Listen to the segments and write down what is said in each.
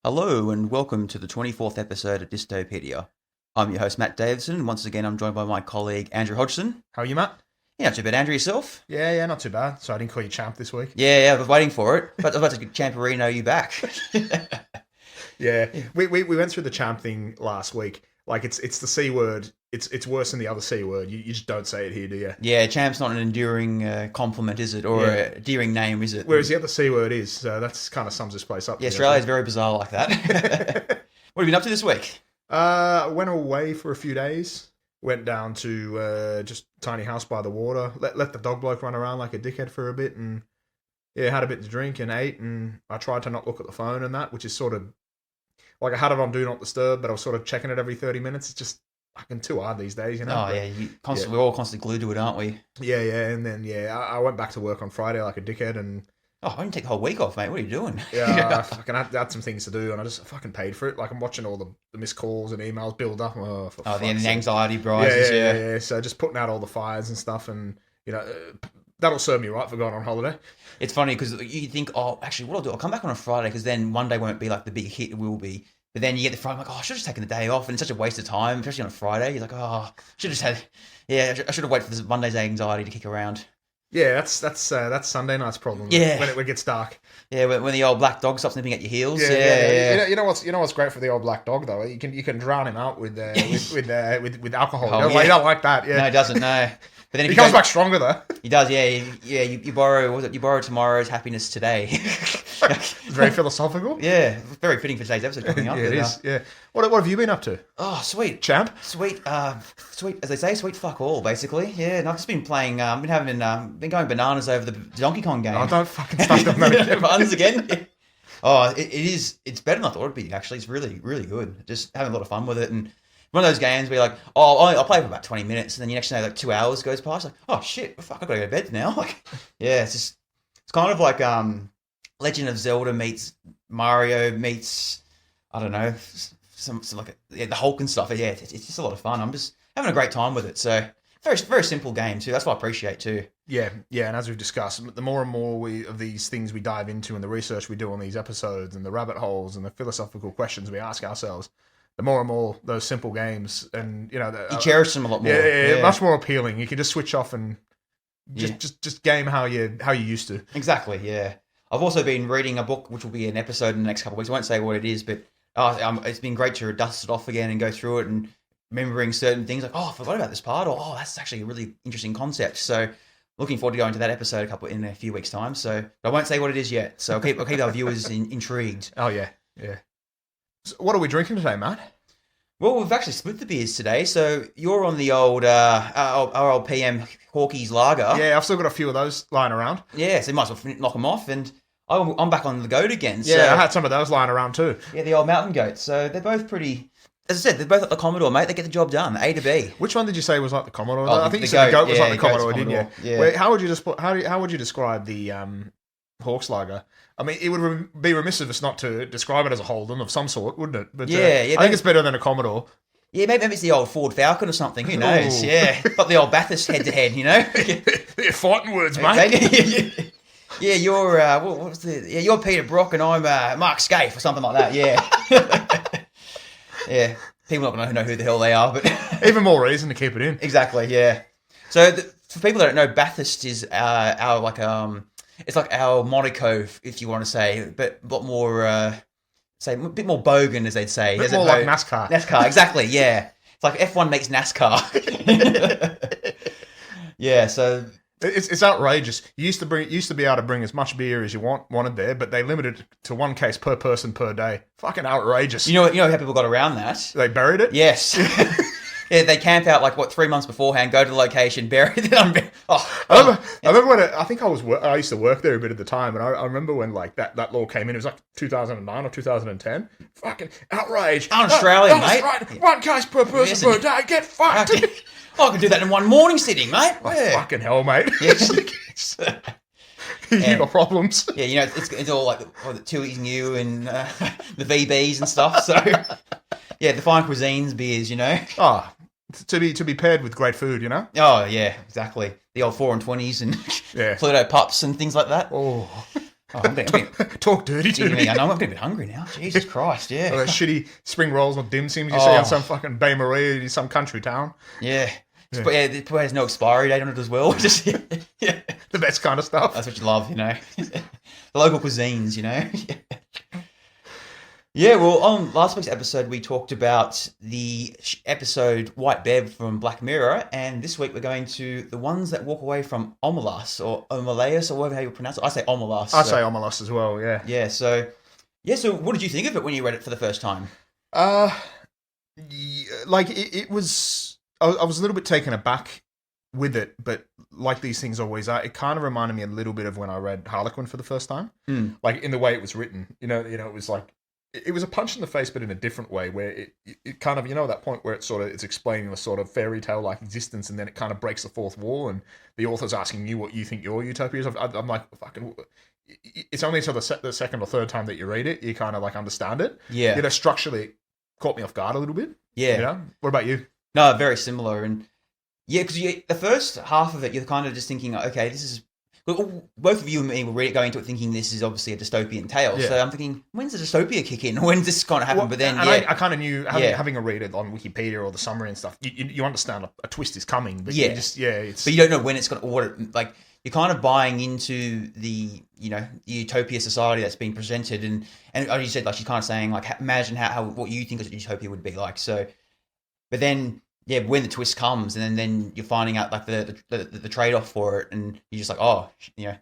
Hello and welcome to the 24th episode of Dystopedia. I'm your host Matt Davidson, and once again I'm joined by my colleague Andrew Hodgson. How are you, Matt? Yeah, not too bad. Andrew, yourself? Yeah, not too bad. So I didn't call you champ this week. Yeah, I was waiting for it. But I was about to champerino you back. Yeah. We went through the champ thing last week. Like it's the C word. It's worse than the other C word. You just don't say it here, do you? Yeah, champ's not an enduring compliment, is it? Or a endearing name, is it? Whereas the other C word is. So that's kind of sums this place up. Yeah, Australia's very bizarre like that. What have you been up to this week? Went away for a few days. Went down to just a tiny house by the water. Let the dog bloke run around like a dickhead for a bit, and yeah, had a bit to drink and ate. And I tried to not look at the phone and that, which is sort of like I had it on Do Not Disturb, but I was sort of checking it every 30 minutes. It's just fucking too hard these days, you know. Oh yeah, we're all constantly glued to it, aren't we? Yeah, and then I went back to work on Friday like a dickhead, and I didn't take the whole week off, mate. What are you doing? yeah, I fucking had some things to do, and I just fucking paid for it. Like I'm watching all the missed calls and emails build up. The anxiety rises. Yeah. So just putting out all the fires and stuff, and that'll serve me right for going on holiday. It's funny because you think, actually, what I'll do, I'll come back on a Friday because then Monday won't be like the big hit it will be. But then you get the Friday, I'm like, I should have just taken the day off, and it's such a waste of time, especially on a Friday. You're like, I should have I should have waited for this Monday's anxiety to kick around. Yeah, that's Sunday night's problem. Yeah, when it gets dark. Yeah, when the old black dog stops nipping at your heels. Yeah. You know what's great for the old black dog though? You can drown him out with alcohol. He don't like that. Yeah, no, he doesn't. No. But then he comes back stronger though. He does, yeah. You borrow tomorrow's happiness today. Very philosophical. Yeah, very fitting for today's episode coming up. Yeah, it is. Yeah. What have you been up to? Oh, sweet, champ. Sweet, as they say, sweet fuck all, basically. Yeah, and I've just been playing. Been going bananas over the Donkey Kong game. Oh, don't fucking start them bananas again. Oh, it is. It's better than I thought it'd be. Actually, it's really, really good. Just having a lot of fun with it, and one of those games where you're like, I'll play for about 20 minutes, and then you next know, like 2 hours goes past. Like, oh shit, fuck, I've got to go to bed now. Like, yeah, it's kind of like Legend of Zelda meets Mario meets, I don't know, some like the Hulk and stuff. Yeah, it's just a lot of fun. I'm just having a great time with it. So very, very simple game too. That's what I appreciate too. Yeah, and as we've discussed, the more and more of these things we dive into and the research we do on these episodes and the rabbit holes and the philosophical questions we ask ourselves, the more and more those simple games, and you cherish them a lot more. Yeah, much more appealing. You can just switch off and just game how you used to. Exactly. Yeah. I've also been reading a book, which will be an episode in the next couple of weeks. I won't say what it is, but it's been great to dust it off again and go through it and remembering certain things like, I forgot about this part, or that's actually a really interesting concept. So looking forward to going to that episode in a few weeks' time. So I won't say what it is yet. So I'll keep our viewers intrigued. Oh yeah. So what are we drinking today, Matt? Well, we've actually split the beers today. So you're on the old our old PM Hawkey's Lager. Yeah, I've still got a few of those lying around. Yeah, so you might as well knock them off. And I'm back on the goat again. Yeah, so, I had some of those lying around too. Yeah, the old mountain goats. So they're both pretty. As I said, they're both like the Commodore, mate. They get the job done, A to B. Which one did you say was like the Commodore? I think you said the goat was like the Commodore, didn't you? Yeah. Wait, how would you describe the Hawk Slagger? I mean, it would be remiss of us not to describe it as a Holden of some sort, wouldn't it? But I think it's better than a Commodore. Yeah, maybe it's the old Ford Falcon or something. Who knows? Ooh. Yeah, got the old Bathurst head to head. You know, they're fighting words, mate. Yeah, you're you're Peter Brock and I'm Mark Scaife or something like that. Yeah, yeah. People not gonna know who the hell they are, but even more reason to keep it in. Exactly. Yeah. So for people that don't know, Bathurst is our like it's like our Monaco, if you want to say, but a lot more say a bit more bogan, as they'd say. A bit more like NASCAR. NASCAR, exactly. Yeah. It's like F1 makes NASCAR. Yeah. So. It's outrageous. You used to be able to bring as much beer as you wanted there, but they limited it to one case per person per day. Fucking outrageous. You know how people got around that? They buried it? Yes. Yeah, they camp out 3 months beforehand, go to the location, bury it. I remember when I think I used to work there a bit at the time, and I remember when like that law came in. It was like 2009 or 2010. Fucking outrage! Un-Australian, mate. Right. 1 case per person per day. Get fucked. I could do that in one morning sitting, mate. Oh, yeah. Fucking hell, mate. Yeah. You got problems. Yeah, it's all like the Tui's New and the VBs and stuff. So, yeah, the fine cuisines, beers, Oh, to be paired with great food, Oh, yeah, exactly. The old 4 and 20s and Pluto pups and things like that. Oh. Oh, I'm getting Talk dirty to me. I know I'm getting a bit hungry now. Jesus Christ, yeah. Or those shitty spring rolls or dim sims you see Oh. on some fucking Bay Marie, some country town. Yeah. But yeah, it probably has no expiry date on it as well. Just yeah. The best kind of stuff. That's what you love, the local cuisines, Yeah, well, on last week's episode, we talked about the episode White Bear from Black Mirror, and this week we're going to the ones that walk away from Omelas, or Omelas, or whatever how you pronounce it. I say Omelas. I say Omelas as well, yeah. Yeah, so what did you think of it when you read it for the first time? It was... I was a little bit taken aback with it, but like these things always are, it kind of reminded me a little bit of when I read Harlequin for the first time. Like, in the way it was written. It was like... It was a punch in the face, but in a different way, where it kind of, that point where it's explaining the sort of fairy tale like existence, and then it kind of breaks the fourth wall, and the author's asking you what you think your utopia is. I'm like, fucking, it's only until the second or third time that you read it, you kind of like understand it. Yeah. Structurally, it caught me off guard a little bit. Yeah. What about you? No, very similar, and yeah, because the first half of it, you're kind of just thinking, okay, this is. Both of you and me were going into it thinking this is obviously a dystopian tale. Yeah. So I'm thinking, when's the dystopia kick in? When's this kind of happen? But then, I kind of knew, having a read it on Wikipedia or the summary and stuff, you understand a twist is coming. But but you don't know when it's going to, you're kind of buying into the, the utopia society that's being presented. And as you said, she's kind of saying, imagine how what you think a utopia would be like. So, but then... Yeah, when the twist comes, and then you're finding out the trade off for it, and you're just like, oh,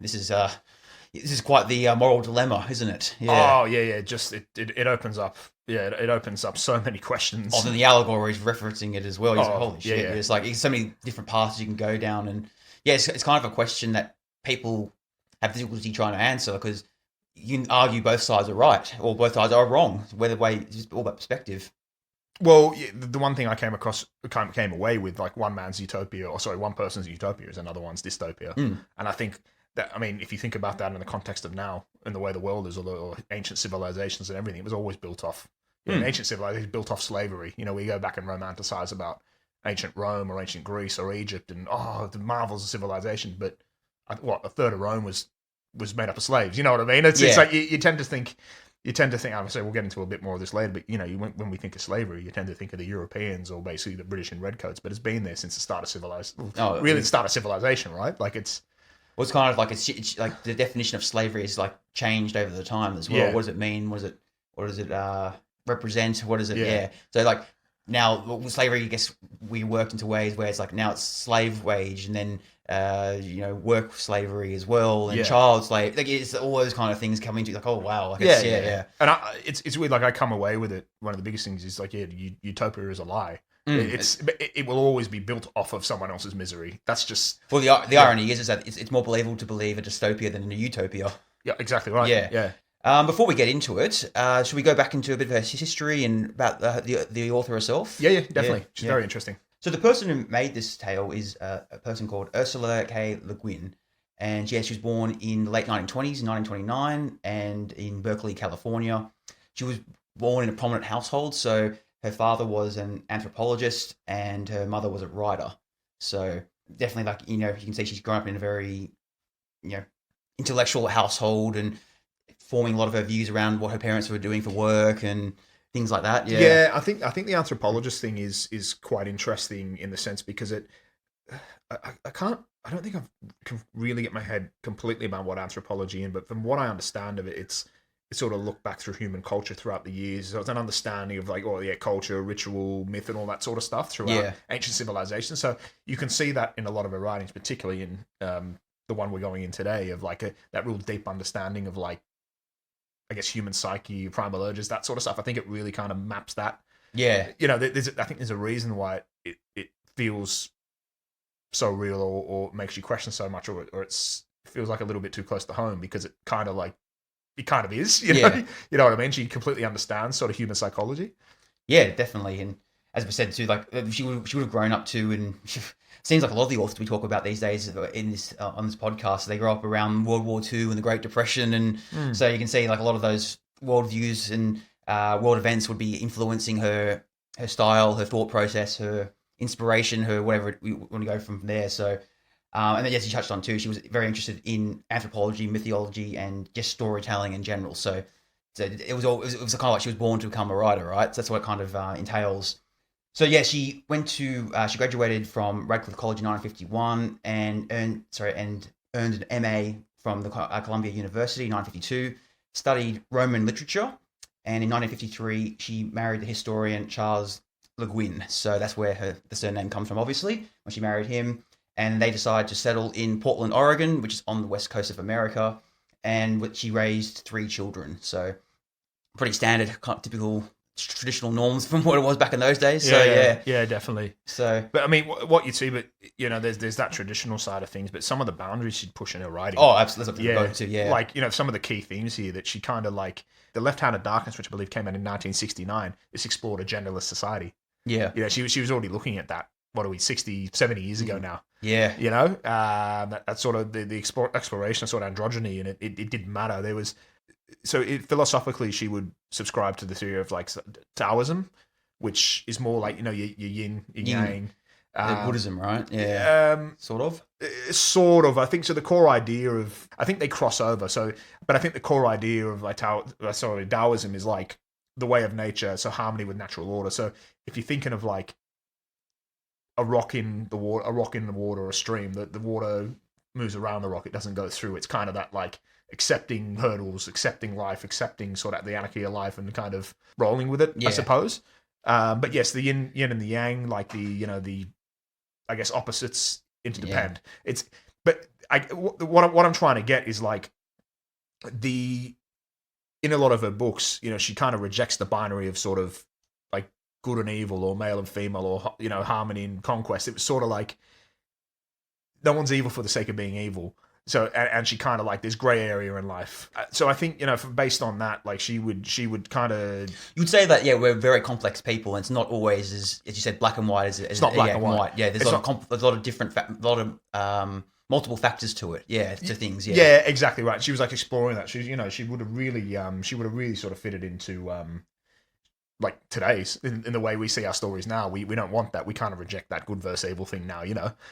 this is quite the moral dilemma, isn't it? Yeah. Oh yeah. Just it opens up. Yeah, it opens up so many questions. Oh, then the allegory is referencing it as well. You're like, holy shit! Yeah. It's like so many different paths you can go down, and it's kind of a question that people have difficulty trying to answer because you can argue both sides are right or both sides are wrong. Whether way it's just all about perspective. Well, the one thing I came away with, like one person's utopia is another one's dystopia. And I think that, if you think about that in the context of now and the way the world is, or ancient civilizations and everything, it was always built off, ancient civilizations built off slavery. We go back and romanticize about ancient Rome or ancient Greece or Egypt and, the marvels of civilization. But a third of Rome was made up of slaves. You know what I mean? It's like you tend to think... I would say we'll get into a bit more of this later, but when we think of slavery, you tend to think of the Europeans or basically the British in redcoats, but it's been there since the start of civilization. The start of civilization, right? It's kind of like it's like the definition of slavery is like changed over the time as well. Yeah. What does it mean? What does it represent? What is it? Yeah. So like now slavery, I guess we worked into ways where it's like now it's slave wage and then work slavery as well and child slave. Like it's all those kind of things coming to like, oh wow, like yeah. And it's weird. Like I come away with it. One of the biggest things is like, utopia is a lie. It will always be built off of someone else's misery. That's just the irony is that it's more believable to believe a dystopia than a utopia. Yeah, exactly right. Yeah. Before we get into it, should we go back into a bit of her history and about the author herself? Yeah, definitely. She's very interesting. So the person who made this tale is a person called Ursula K Luin, and she was born in the late 1920s, in 1929, and in Berkeley, California. She was born in a prominent household, so her father was an anthropologist and her mother was a writer. So definitely, you can see she's grown up in a very, intellectual household and forming a lot of her views around what her parents were doing for work and things like that. Yeah, I think the anthropologist thing is quite interesting in the sense because I don't think I can really get my head completely about what anthropology is, but from what I understand of it, it's sort of looked back through human culture throughout the years. So it's an understanding of culture, ritual, myth, and all that sort of stuff throughout ancient civilizations. So you can see that in a lot of her writings, particularly in the one we're going in today, of that real deep understanding of human psyche, primal urges, that sort of stuff. I think it really kind of maps that. Yeah. I think there's a reason why it feels so real or makes you question so much or it feels like a little bit too close to home because it kind of is, you know what I mean? She completely understands sort of human psychology. Yeah, definitely. And as we said too, she would have grown up too, and seems like a lot of the authors we talk about these days in this on this podcast, they grew up around World War II and the Great Depression, and so you can see a lot of those worldviews and world events would be influencing her style, her thought process, her inspiration, her whatever we want to go from there. So And then, yes, you touched on too, she was very interested in anthropology, mythology, and just storytelling in general. So it was kind of like she was born to become a writer, right? So that's what it kind of entails. So yeah, she graduated from Radcliffe College in 1951 and earned an MA from the Columbia University in 1952. Studied Roman literature, and in 1953 she married the historian Charles Le Guin. So that's where the surname comes from, obviously, when she married him. And they decided to settle in Portland, Oregon, which is on the west coast of America, and she raised 3 children. So pretty standard, kind of typical traditional norms from what it was back in those days. So yeah, definitely. So, but I mean, what you'd see, but there's that traditional side of things, but some of the boundaries she'd push in her writing. Oh, absolutely. Like some of the key themes here that she kind of like The Left Hand of Darkness, which I believe came out in 1969. This explored a genderless society. Yeah, she was already looking at that. What are we, 60, 70 years ago now? Yeah. That's sort of the exploration of sort of androgyny, and it didn't matter. There was, philosophically, she would subscribe to the theory of like Taoism, which is more like, your yin, yang. Buddhism, right? Yeah. Sort of. I think so. The core idea of, I think they cross over. So, but I think the core idea of like Taoism is like the way of nature, so harmony with natural order. So if you're thinking of like a rock in the water, or a stream, the water moves around the rock, it doesn't go through. It's kind of that like accepting hurdles, accepting life, accepting sort of the anarchy of life, and kind of rolling with it, I suppose. But yes, the yin and the yang, like the I guess opposites interdepend. Yeah. What I'm trying to get is like in a lot of her books, she kind of rejects the binary of sort of like good and evil, or male and female, or harmony and conquest. It was sort of like no one's evil for the sake of being evil. So and she kind of like this gray area in life. So I think based on that, like she would kind of, you would say that we're very complex people, and it's not always as you said black and white. It's not black and white. Yeah, there's a lot of different multiple factors to it. Yeah, to things. Yeah. Yeah, exactly right. She was like exploring that. She would have really sort of fitted into like today's in the way we see our stories now. We don't want that. We kind of reject that good versus evil thing now,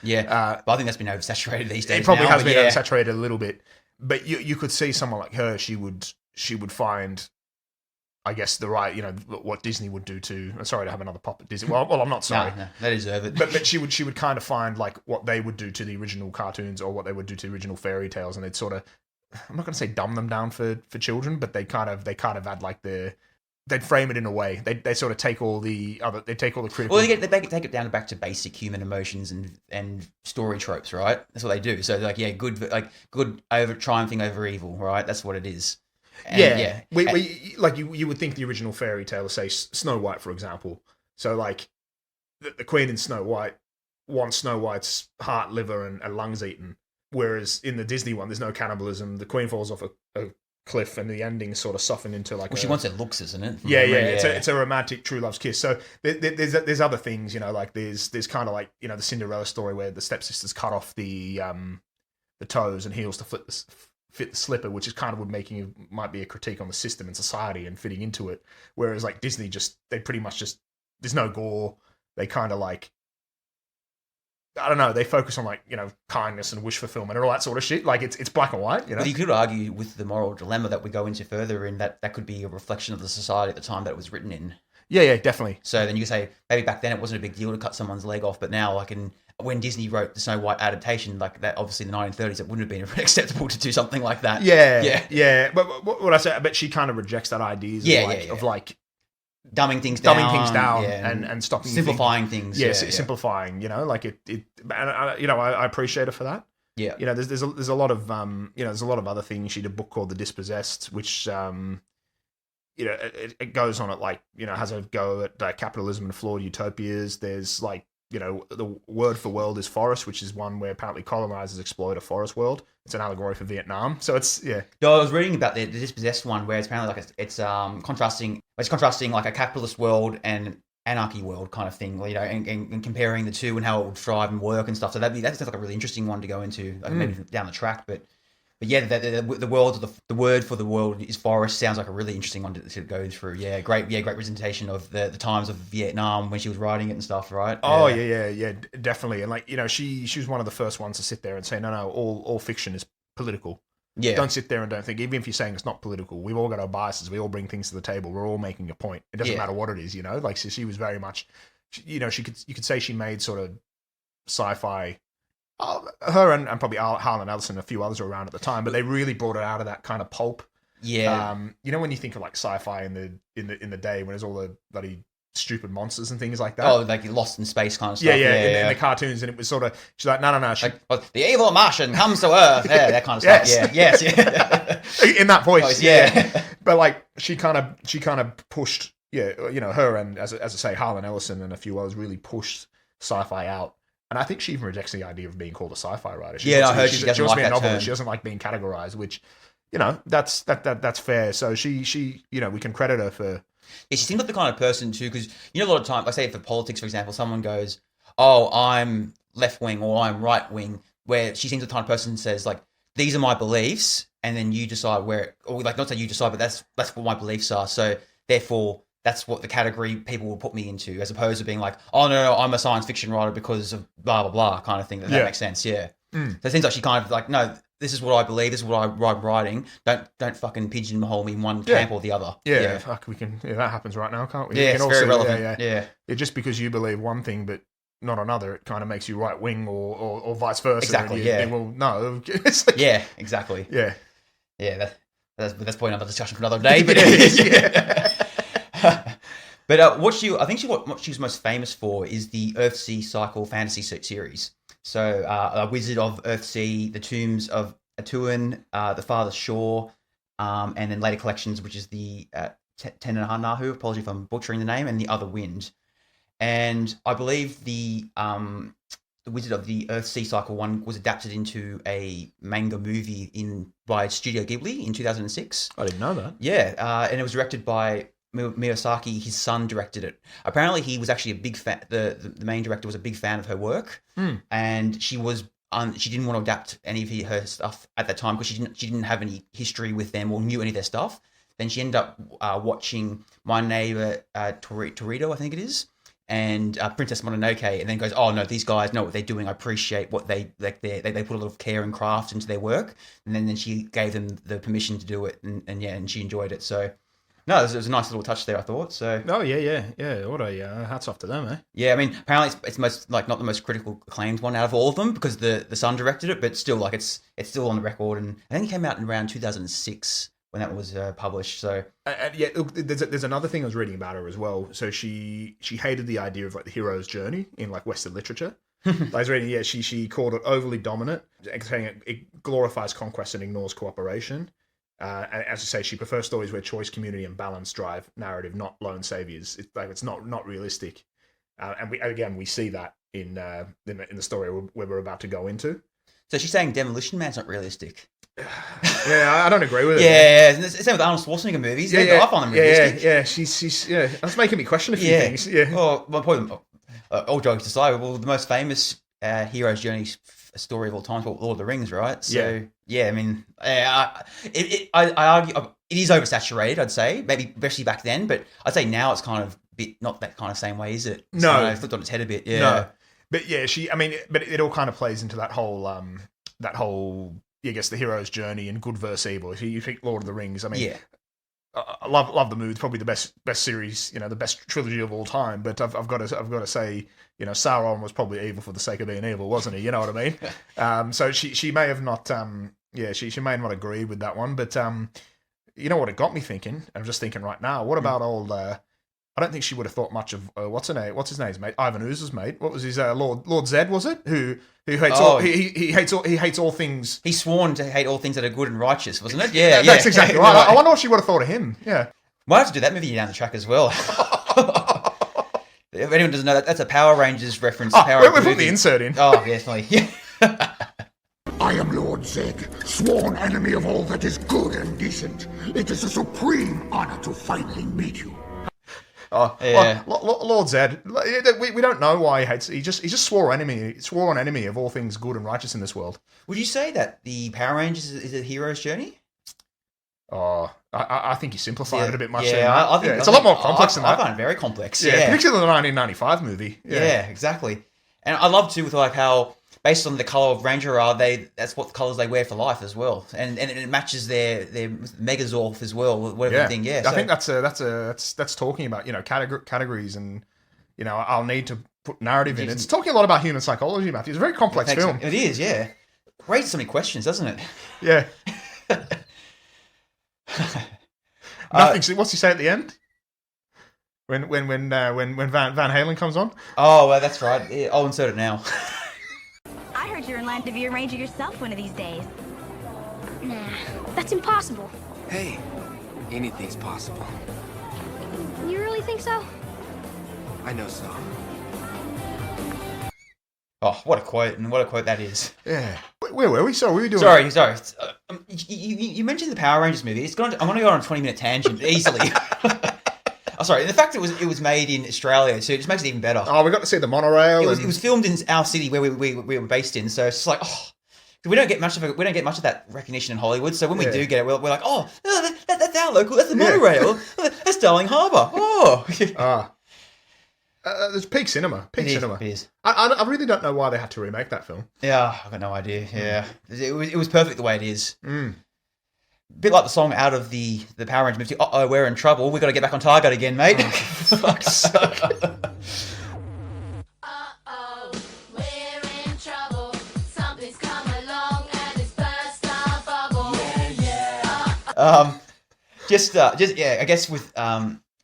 Yeah, but I think that's been oversaturated these days. It probably has been oversaturated a little bit. But you could see someone like her, she would find, I guess, the right, what Disney would do to. I'm sorry to have another pop at Disney. Well, I'm not sorry. No, they deserve it. But she would kind of find like what they would do to the original cartoons, or what they would do to the original fairy tales, and they'd sort of, I'm not going to say dumb them down for children, but they kind of add like they'd frame it in a way. They sort of take all the critical. Well, they take it down back to basic human emotions and story tropes, right? That's what they do. So like, good over triumphing over evil, right? That's what it is. And, you would think the original fairy tale, say Snow White, for example. So like the queen in Snow White wants Snow White's heart, liver, and lungs eaten, whereas in the Disney one, there's no cannibalism. The queen falls off a cliff, and the ending sort of softened into like. Well, she wants her looks, isn't it? It's a romantic true love's kiss. So there's other things, like there's kind of like the Cinderella story where the stepsisters cut off the toes and heels to fit the slipper, which is kind of might be a critique on the system and society and fitting into it. Whereas like Disney, they pretty much just, there's no gore. They kind of like, I don't know, they focus on like, kindness and wish fulfillment and all that sort of shit. Like it's black and white, Well, you could argue with the moral dilemma that we go into further in that could be a reflection of the society at the time that it was written in. Yeah, definitely. So then you say, maybe back then it wasn't a big deal to cut someone's leg off, but now like when Disney wrote the Snow White adaptation, like that, obviously in the 1930s, it wouldn't have been acceptable to do something like that. Yeah. But what I say, I bet she kind of rejects that idea of like dumbing things down, and stopping simplifying things. Simplifying. Like it. And I appreciate her for that. Yeah. There's a lot of there's a lot of other things. She did a book called The Dispossessed, which it goes on at like has a go at capitalism and flawed utopias. There's like the word for world is forest, which is one where apparently colonizers exploit a forest world. It's an allegory for Vietnam. So it's No, I was reading about the Dispossessed one, where it's apparently like it's contrasting like a capitalist world and anarchy world kind of thing, and comparing the two and how it would thrive and work and stuff. So that sounds like a really interesting one to go into, maybe down the track. But But yeah, the world, the word for the world is forest. Sounds like a really interesting one to go through. Yeah, great representation of the times of Vietnam when she was writing it and stuff, right? Oh yeah, definitely. And like, you know, she was one of the first ones to sit there and say, no, all fiction is political. Yeah. Don't sit there and don't think, even if you're saying it's not political, we've all got our biases. We all bring things to the table. We're all making a point. It doesn't matter what it is, you know. Like, so she was very much, you know, you could say she made sort of sci-fi. Her and probably Harlan Ellison and a few others were around at the time, but they really brought it out of that kind of pulp. Yeah. You know, when you think of like sci-fi in the day when there's all the bloody stupid monsters and things like that. Oh, like Lost in Space kind of stuff. In the cartoons, and it was sort of, she's like, no. Like, well, the evil Martian comes to Earth. Yeah, that kind of stuff. Yes. Yes. In that voice. Yeah. But like, she kind of pushed, you know, her and as I say, Harlan Ellison and a few others really pushed sci-fi out. And I think she even rejects the idea of being called a sci-fi writer. I heard she doesn't wants to like be a that novelist. term. She doesn't like being categorized, which, you know, that's fair. So she, you know, we can credit her for. Yeah, she seems like the kind of person too, because you know, a lot of times, like say for politics, for example, someone goes, "Oh, I'm left wing" or "I'm right wing," where she seems the kind of person who says like, "These are my beliefs," and then you decide where, or like not that you decide, but that's what my beliefs are. So therefore, that's what the category people will put me into, as opposed to being like, "Oh no, I'm a science fiction writer because of blah blah blah," kind of thing. That makes sense. Yeah. So it seems like she kind of like, no, this is what I believe. This is what I'm writing. Don't fucking pigeonhole me in one camp or the other. Yeah. Fuck, we can. Yeah, that happens right now, can't we? Yeah, it's very relevant. Yeah. Just because you believe one thing but not another, it kind of makes you right wing or vice versa. Exactly. Well, no. It's like, yeah. Exactly. Yeah. Yeah. That's probably another discussion for another day. But it is. But I think what she's most famous for is the Earthsea Cycle fantasy series. So, a Wizard of Earthsea, The Tombs of Atuan, The Farthest Shore, and then later collections, which is the Tenanahu, apology if I'm butchering the name, and The Other Wind. And I believe the Wizard of the Earthsea Cycle one was adapted into a manga movie by Studio Ghibli in 2006. I didn't know that. Yeah, and it was directed by Miyazaki. His son directed it. Apparently, he was actually a big fan. The main director was a big fan of her work, and she didn't want to adapt any of her stuff at that time because she didn't have any history with them or knew any of their stuff. Then she ended up watching My Neighbor Torito, I think it is, and Princess Mononoke, and then goes, "Oh no, these guys know what they're doing. I appreciate what they like. They put a lot of care and craft into their work." And then she gave them the permission to do it, and she enjoyed it. So. No, it was a nice little touch there, I thought. So. Oh yeah. What a hats off to them, eh? Yeah, I mean, apparently it's most like not the most critical acclaimed one out of all of them because the son directed it, but still, like it's still on the record, and I think it came out in around 2006 when that was published. So. Yeah, look, there's another thing I was reading about her as well. So she hated the idea of like the hero's journey in like Western literature. I was reading, yeah, she called it overly dominant, saying it glorifies conquest and ignores cooperation. And as I say, she prefers stories where choice, community, and balance drive narrative, not lone saviors. It's not realistic, and we see that in the story we're about to go into. So she's saying Demolition Man's not realistic. Yeah, I don't agree with it. Yeah, same with Arnold Schwarzenegger movies. I find them realistic. Yeah. She's That's making me question a few things. Yeah. Well, my point. All jokes aside, well, the most famous hero's journey story of all time is Lord of the Rings, right? So I mean, I argue it is oversaturated. I'd say maybe especially back then, but I'd say now it's kind of a bit not that kind of same way, is it? No, it's flipped on its head a bit. Yeah, no. But yeah, but it all kind of plays into that whole I guess the hero's journey and good versus evil. If you think Lord of the Rings, I mean, I love the movie. It's probably the best series, the best trilogy of all time. But I've got to say, Sauron was probably evil for the sake of being evil, wasn't he? You know what I mean? So she may have not, she may have not agreed with that one. But you know what it got me thinking? I'm just thinking right now. What about old? I don't think she would have thought much of what's his name's mate, Ivan Ooze's mate. What was his Lord Zed? Was it who hates all he hates all things? He's sworn to hate all things that are good and righteous, wasn't it? Yeah, that's exactly right. I wonder what she would have thought of him. Yeah, might have to do that movie down the track as well. If anyone doesn't know, that's a Power Rangers reference. We're putting the insert in. Oh, definitely. Yeah. I am Lord Zed, sworn enemy of all that is good and decent. It is a supreme honor to finally meet you. Oh, Yeah. Lord Zed. We don't know why he hates. He's just sworn enemy of all things good and righteous in this world. Would you say that the Power Rangers is a hero's journey? Oh, I think he simplified it a bit much. Yeah, I think it's a lot more complex than that. I find it very complex. Yeah, particularly the 1995 movie. Yeah, exactly. And I love too with like how based on the color of Ranger that's what the colors they wear for life as well, and it matches their Megazorth as well. Whatever thing. Yeah, I think that's talking about categories and I'll need to put narrative in. It's talking a lot about human psychology, Matthew. It's a very complex film. It is. Yeah, raises so many questions, doesn't it? Yeah. Nothing. What's he say at the end? When Van Halen comes on? Oh, well, that's right. Yeah, I'll insert it now. I heard you're in line to be a ranger yourself one of these days. Nah, that's impossible. Hey, anything's possible. You really think so? I know so. Oh, what a quote, and what a quote that is. Yeah. Where were we? Sorry, we were doing... Sorry. You mentioned the Power Rangers movie. I'm going to go on a 20-minute tangent easily. Oh, sorry. The fact it was made in Australia, so it just makes it even better. Oh, we got to see the monorail. It was filmed in our city where we were based in, so it's just like, we don't get much of that recognition in Hollywood. So when we do get it, we're like, that's our local. That's the monorail. That's Darling Harbour. Oh. There's peak cinema. It is. I really don't know why they had to remake that film. Yeah, I've got no idea. Yeah, it was perfect the way it is. A bit like the song out of the Power Rangers movie. Uh-oh, we're in trouble. We got to get back on target again, mate. Oh, fuck's sake. Uh-oh, we're in trouble. Something's come along and it's burst our bubble. I guess with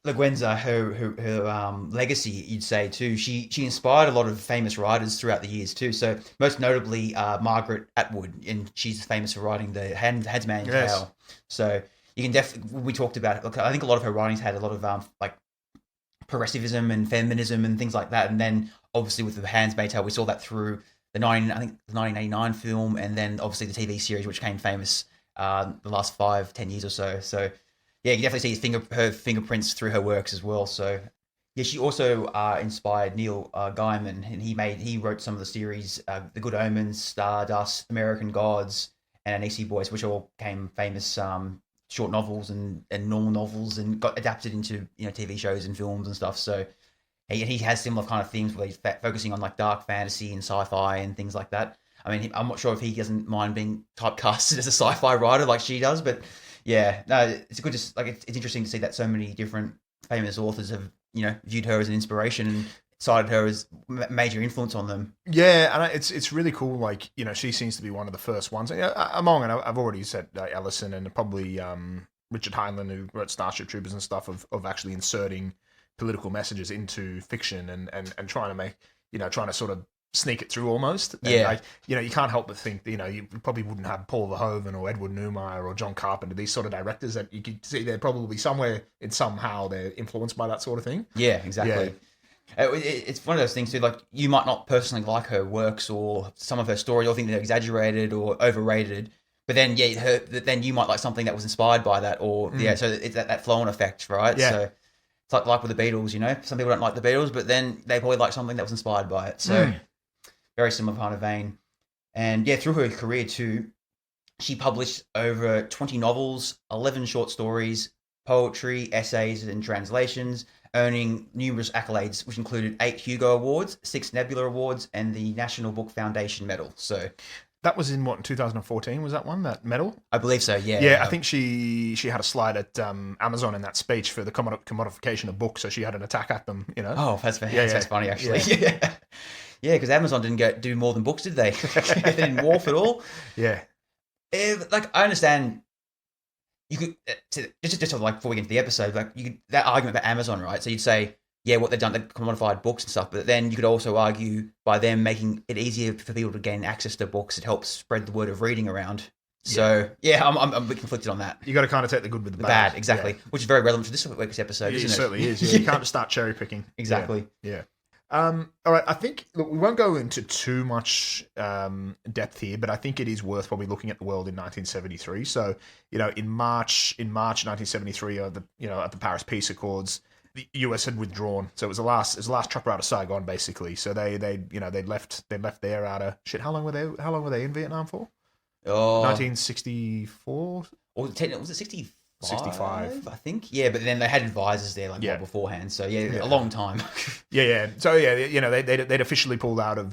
Le Guin's her legacy, you'd say too. She inspired a lot of famous writers throughout the years too. So most notably Margaret Atwood, and she's famous for writing the Handmaid's Tale. So you can definitely, we talked about it. Look, I think a lot of her writings had a lot of like progressivism and feminism and things like that. And then obviously with the Handmaid's Tale, we saw that through the 1989 film, and then obviously the TV series, which became famous the last 5-10 years or so. So yeah, you can definitely see her fingerprints through her works as well. So yeah, she also inspired Neil Gaiman, and he wrote some of the series, The Good Omens, Stardust, American Gods, and Uneasy Boys, which all became famous short novels and normal novels, and got adapted into TV shows and films and stuff. So he has similar kind of themes where he's focusing on like dark fantasy and sci-fi and things like that. I mean, I'm not sure if he doesn't mind being typecasted as a sci-fi writer like she does, but yeah, no, it's good. Just like it's interesting to see that so many different famous authors have viewed her as an inspiration and cited her as major influence on them. Yeah, and it's really cool. Like she seems to be one of the first ones among, and I've already said Ellison and probably Richard Heinlein, who wrote Starship Troopers and stuff, of actually inserting political messages into fiction and trying to make trying to sort of sneak it through almost. And you can't help but think you probably wouldn't have Paul Verhoeven or Edward Neumeier or John Carpenter, these sort of directors that you could see they're probably somewhere in somehow they're influenced by that sort of thing. Yeah, exactly. Yeah. It's one of those things too, like you might not personally like her works or some of her stories or think they're exaggerated or overrated, but then then you might like something that was inspired by that, or so it's that flow-on effect, right? Yeah. So it's like with the Beatles, some people don't like the Beatles, but then they probably like something that was inspired by it. So very similar kind of vein. And yeah, through her career too, she published over 20 novels, 11 short stories, poetry, essays, and translations, earning numerous accolades, which included 8 Hugo Awards, 6 Nebula Awards, and the National Book Foundation Medal. So that was in 2014? Was that one, that medal? I believe so. Yeah. Yeah, I think she had a slide at Amazon in that speech for the commodification of books, so she had an attack at them. Oh, that's funny actually. Yeah. Yeah, because Amazon didn't do more than books, did they? They didn't morph at all. Yeah. Like I understand. You could just like before we get into the episode, like that argument about Amazon, right? So you'd say, yeah, what they've done, they've commodified books and stuff, but then you could also argue by them making it easier for people to gain access to books, it helps spread the word of reading around. So yeah, I'm a bit conflicted on that. You got to kind of take the good with the bad, exactly, which is very relevant to this week's episode, isn't it? It certainly is. Yeah. You can't just start cherry picking. Exactly. Yeah. All right, I think we won't go into too much depth here, but I think it is worth probably looking at the world in 1973. So, in March 1973, at the Paris Peace Accords, the US had withdrawn, so it was the last chopper out of Saigon, basically. So they left there out of shit. How long were they in Vietnam for? Oh, 1964. or was it 65? 65. I think. Yeah, but then they had advisors there Yeah. beforehand. So a long time. Yeah. So they'd officially pulled out of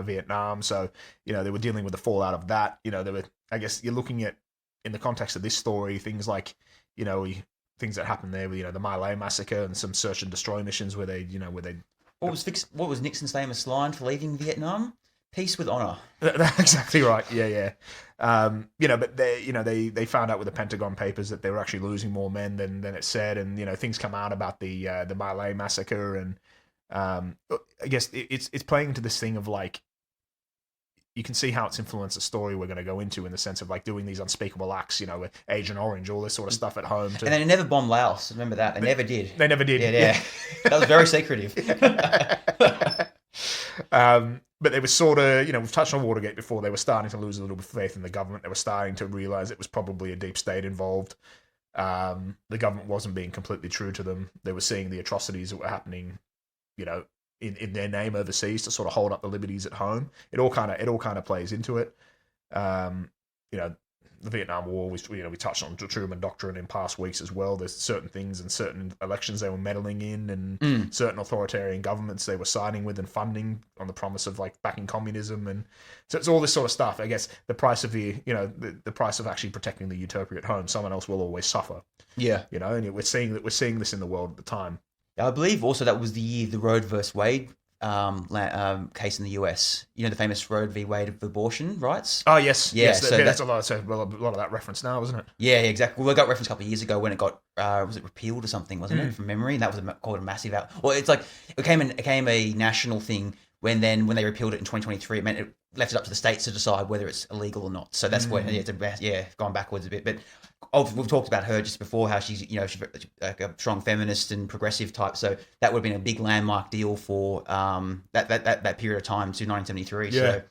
Vietnam. So they were dealing with the fallout of that. They were. I guess you're looking at, in the context of this story, things like things that happened there with the Ballet Massacre and some search and destroy missions where they. What was Nixon's famous line for leaving Vietnam? Peace with honor. That's exactly right. Yeah. But they found out with the Pentagon Papers that they were actually losing more men than it said, and things come out about the Ballet Massacre, and I guess it's playing into this thing of like, you can see how it's influenced the story we're going to go into, in the sense of like doing these unspeakable acts, with Agent Orange, all this sort of stuff at home. And they never bombed Laos. Remember that? They never did. They never did. Yeah. That was very secretive. But they were sort of, we've touched on Watergate before. They were starting to lose a little bit of faith in the government. They were starting to realize it was probably a deep state involved. The government wasn't being completely true to them. They were seeing the atrocities that were happening, in their name overseas to sort of hold up the liberties at home. It all kind of plays into it. The Vietnam War, we touched on the Truman Doctrine in past weeks as well. There's certain things and certain elections they were meddling in, and certain authoritarian governments they were siding with and funding on the promise of like backing communism, and so it's all this sort of stuff. I guess the price of the price of actually protecting the utopia at home, someone else will always suffer. Yeah, and we're seeing this in the world at the time. I believe also that was the year the Roe versus Wade case in the US. The famous Roe v. Wade of abortion rights. Oh yes, yeah. Yes, So that's a lot of that reference now, isn't it? Yeah, exactly. Well, it got referenced a couple of years ago when it got was it repealed or something, wasn't it, from memory? And that was called a massive out. Well, it's like it became a national thing when they repealed it in 2023. It meant it left it up to the states to decide whether it's illegal or not. So that's where it's gone backwards a bit, but. We've talked about her just before, how she's like a strong feminist and progressive type. So that would have been a big landmark deal for that period of time to 1973. Yeah. So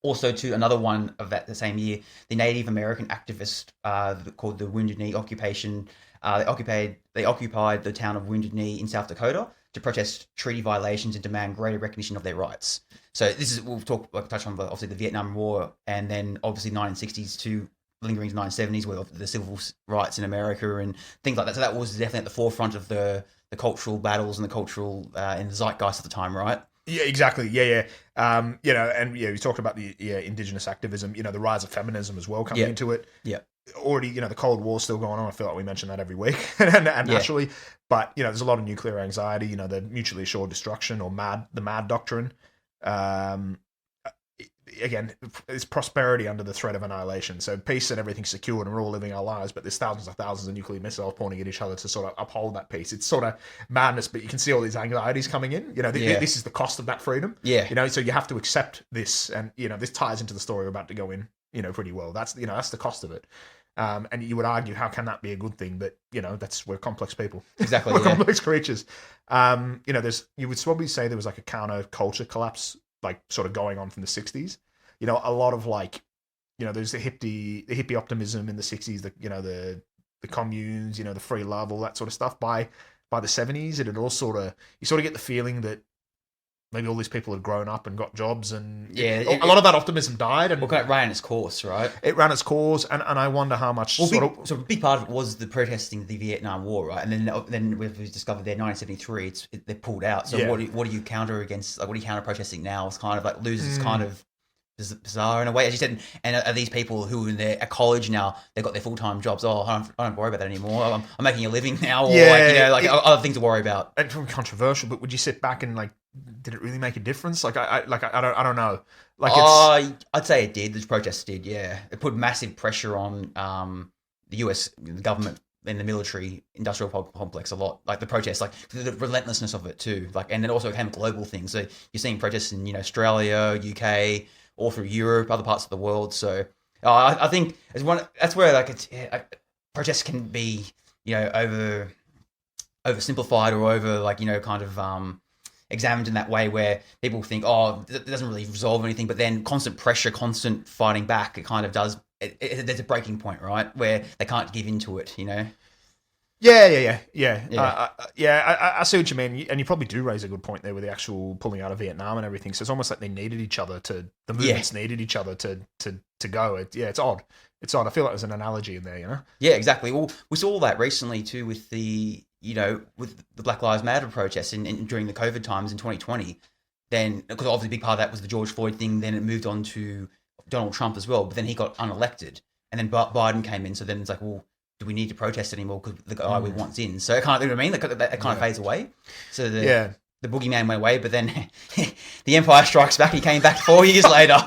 also to another one of the same year, the Native American activist called the Wounded Knee Occupation. They occupied the town of Wounded Knee in South Dakota to protest treaty violations and demand greater recognition of their rights. So this is touch on obviously the Vietnam War, and then obviously 1960s to lingering 1970s with the civil rights in America and things like that. So that was definitely at the forefront of the cultural battles and the cultural in the zeitgeist at the time, right? Yeah, exactly. Yeah. You talked about the indigenous activism, the rise of feminism as well coming into it. Yeah. Already, the Cold War's still going on. I feel like we mention that every week, and naturally. But there's a lot of nuclear anxiety. The mutually assured destruction, or the MAD doctrine. Again, it's prosperity under the threat of annihilation. So peace and everything's secured and we're all living our lives, but there's thousands of nuclear missiles pointing at each other to sort of uphold that peace. It's sort of madness, but you can see all these anxieties coming in. This is the cost of that freedom. Yeah. So you have to accept this, and this ties into the story we're about to go in, pretty well. That's that's the cost of it. And you would argue, how can that be a good thing? But we're complex people. Exactly. We're complex creatures. You would probably say there was like a counterculture collapse, like sort of going on from the 60s. A lot of like, there's the hippie optimism in the 60s, the communes, the free love, all that sort of stuff. By the 70s, it had all you sort of get the feeling that maybe all these people had grown up and got jobs, and a lot of that optimism died, and it ran its course, right? It ran its course, and I wonder how much. So a big part of it was the protesting the Vietnam War, right? And then we've discovered there 1973, they pulled out. So what do you counter against? Like, what are you counter protesting now? It's kind of like loses kind of bizarre in a way, as you said. And are these people who are at college now, they've got their full-time jobs? I don't worry about that anymore. I'm making a living now, or other things to worry about. It's controversial, but would you sit back and like, did it really make a difference? Like I don't know. Like I'd say it did. The protests did. Yeah, it put massive pressure on the US government and the military industrial complex a lot. Like the protests, like the relentlessness of it too. Like, and then also became a global thing. So you're seeing protests in Australia, UK, all through Europe, other parts of the world. So I think that's where like protests can be oversimplified or over kind of examined in that way, where people think, it doesn't really resolve anything, but then constant pressure, constant fighting back, it kind of does. There's a breaking point, right, where they can't give into it. Yeah. Yeah. I see what you mean, and you probably do raise a good point there with the actual pulling out of Vietnam and everything. So it's almost like they needed each other the movements needed each other to go. It's odd. It's odd. I feel like there's an analogy in there, you know? Yeah, exactly. Well, we saw that recently too with the Black Lives Matter protests during the COVID times in 2020. Then, because obviously a big part of that was the George Floyd thing. Then it moved on to Donald Trump as well. But then he got unelected, and then Biden came in. So then it's like, well, do we need to protest anymore because the guy we want's in? So it kind of, you know what I mean? That kind of fades away. So the boogeyman went away, but then the Empire Strikes Back. He came back 4 years later.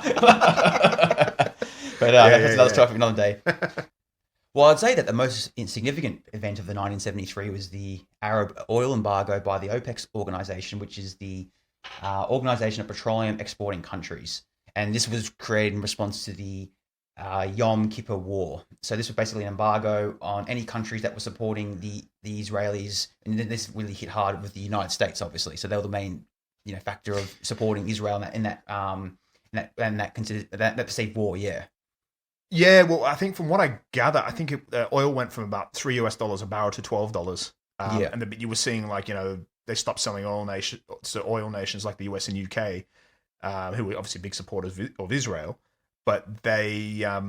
But that's another story for another day. Well, I'd say that the most insignificant event of the 1973 was the Arab oil embargo by the OPEC organization, which is the Organization of Petroleum Exporting Countries. And this was created in response to the Yom Kippur War. So this was basically an embargo on any countries that were supporting the Israelis. And this really hit hard with the United States, obviously. So they were the main factor of supporting Israel in that perceived war, yeah. Yeah, well, I think from what I gather, I think oil went from about $3 a barrel to $12. And you were seeing they stopped selling oil nations like the US and UK, who were obviously big supporters of Israel, but they, I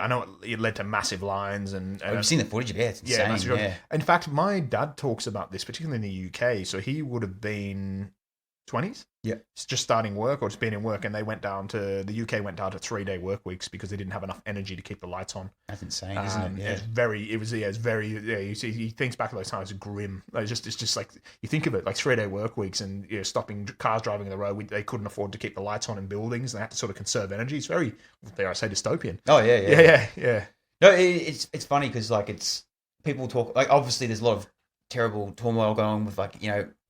know it led to massive lines and I've seen the footage of it. It's insane. Yeah. In fact, my dad talks about this, particularly in the UK. So he would have been 20s. Yeah. It's just starting work or just being in work, and the UK went down to 3-day work weeks because they didn't have enough energy to keep the lights on. That's insane, isn't it? Yeah. It's very, you see, he thinks back to those times, grim. It's just like, you think of it, like 3-day work weeks and stopping cars driving on the road. They couldn't afford to keep the lights on in buildings. They had to sort of conserve energy. It's very, dare I say, dystopian. Oh, yeah. Yeah. No, it's funny because people talk, obviously there's a lot of terrible turmoil going on with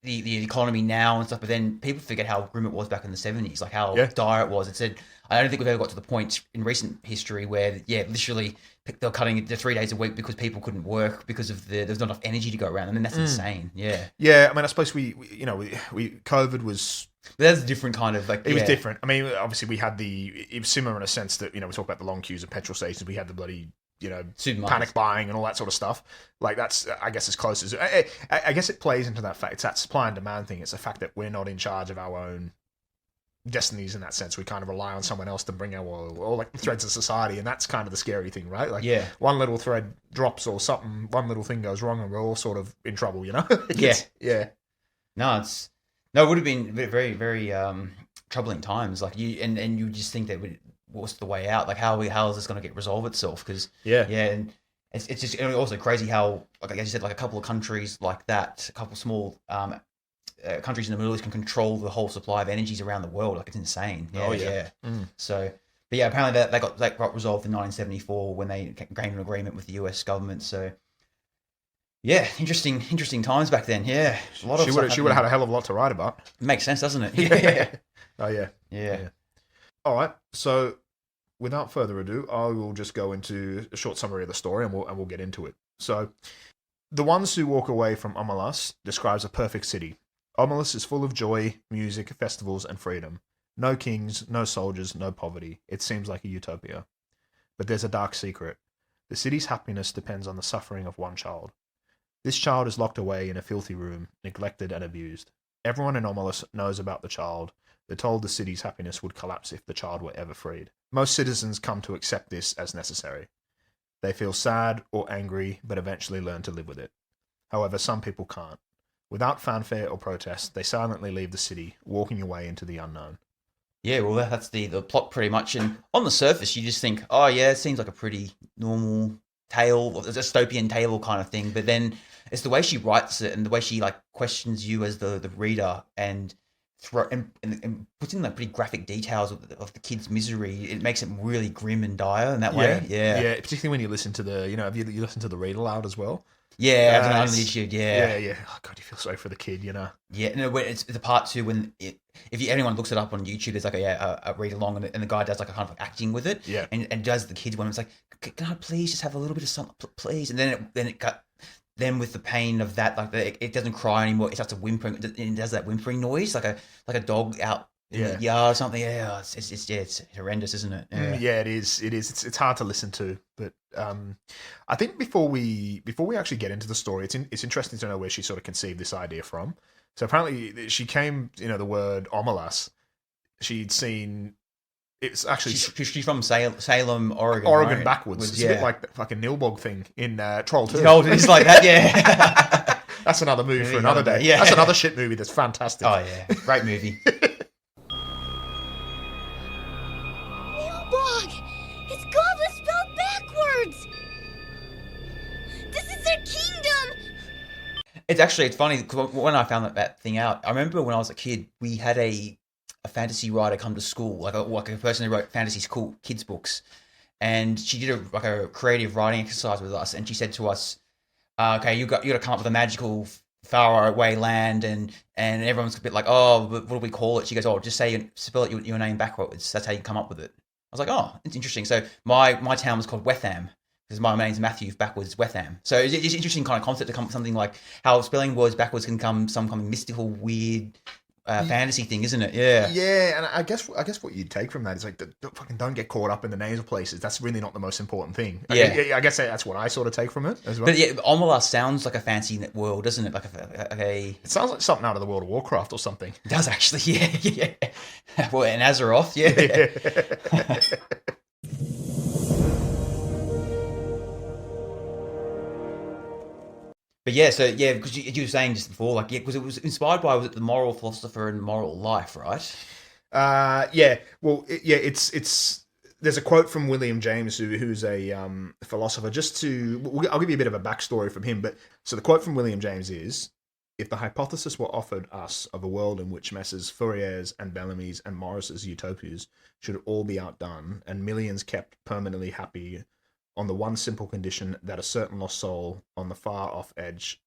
the economy now and stuff, but then people forget how grim it was back in the 70s, like how dire it was. It said, I don't think we've ever got to the point in recent history where, literally they're cutting it to 3 days a week because people couldn't work because of there's not enough energy to go around. I mean, that's insane. Yeah. Yeah. I mean, I suppose we COVID was. But that's a different kind of It was different. I mean, obviously we had it was similar in a sense that, we talk about the long queues of petrol stations. We had the bloody, panic buying and all that sort of stuff. Like that's, I guess, as close as I guess it plays into that fact. It's that supply and demand thing. It's the fact that we're not in charge of our own destinies in that sense. We kind of rely on someone else to bring our all like the threads of society, and that's kind of the scary thing, right? Like, one little thread drops or something, one little thing goes wrong, and we're all sort of in trouble, Yeah. No, it would have been very, very troubling times. Like you just think that what's the way out? Like how is this going to get resolve itself? Because and it's just also crazy how, like you said, like a couple of countries like that, a couple of small countries in the Middle East can control the whole supply of energies around the world. Like it's insane. So, but apparently that got resolved in 1974 when they came to an agreement with the US government. So. Yeah, interesting times back then. Yeah, she would have had a hell of a lot to write about. Makes sense, doesn't it? Yeah. Oh yeah. Yeah. All right. So, without further ado, I will just go into a short summary of the story, and we'll get into it. So, the ones who walk away from Omelas describes a perfect city. Omelas is full of joy, music, festivals, and freedom. No kings, no soldiers, no poverty. It seems like a utopia. But there's a dark secret. The city's happiness depends on the suffering of one child. This child is locked away in a filthy room, neglected and abused. Everyone in Omelas knows about the child. They're told the city's happiness would collapse if the child were ever freed. Most citizens come to accept this as necessary. They feel sad or angry, but eventually learn to live with it. However, some people can't. Without fanfare or protest, they silently leave the city, walking away into the unknown. Yeah, well, that's the plot pretty much. And on the surface, you just think, oh yeah, it seems like a pretty normal tale, a dystopian tale kind of thing. But then it's the way she writes it and the way she questions you as the reader and puts in pretty graphic details of the kid's misery. It makes it really grim and dire in that way. Yeah. Particularly when you listen to have you listened to the read aloud as well? Yeah, I've done it on YouTube. Yeah. Oh god, you feel sorry for the kid, Yeah, no, it's the part two when if anyone looks it up on YouTube, there's a read along and the guy does a kind of acting with it. Yeah, and does the kids one. It's like, can I please just have a little bit of something, please? And then with the pain of that, it doesn't cry anymore. It starts to whimpering. It does that whimpering noise, like a dog out in Yeah. the yard or something. Yeah, it's horrendous, isn't it? Yeah, it is. It is. It's hard to listen to, but I think before we actually get into the story, it's interesting to know where she sort of conceived this idea from. So apparently, she came, the word Omelas. She'd seen. It's actually She's from Salem, Oregon. Oregon right? backwards. It's a bit like the fucking Nilbog thing in Troll 2. It's like that, yeah. That's another movie for another day. Yeah. That's another shit movie that's fantastic. Oh yeah, great movie. Nilbog! It's Goblet spelled backwards! This is their kingdom! It's funny, because when I found that thing out, I remember when I was a kid, we had a fantasy writer come to school, like a person who wrote fantasy kids books, and she did a creative writing exercise with us, and she said to us, "Okay, you got to come up with a magical far away land," and everyone's a bit like, "Oh, what do we call it?" She goes, "Oh, just spell it your name backwards. That's how you come up with it." I was like, "Oh, it's interesting." So my town was called Wetham, because my name's Matthew, backwards Wetham. So it's an interesting kind of concept to come up with something like how spelling words backwards can come some kind of mystical, weird fantasy thing, isn't it? Yeah. Yeah, and I guess what you'd take from that is like, don't get caught up in the names of places. That's really not the most important thing. Yeah. I guess that's what I sort of take from it as well. But yeah, Omelas sounds like a fancy world, doesn't it? Like It sounds like something out of the World of Warcraft or something. It does actually, yeah. Well, and Azeroth, yeah. But yeah, because you were saying just before, like, because it was inspired by, was it the moral philosopher and moral life, right? Yeah. Well, it's there's a quote from William James, who's a philosopher. I'll give you a bit of a backstory from him. But so the quote from William James is, "If the hypothesis were offered us of a world in which Messrs. Fourier's and Bellamy's and Morris's utopias should all be outdone, and millions kept permanently happy on the one simple condition that a certain lost soul on the far off edge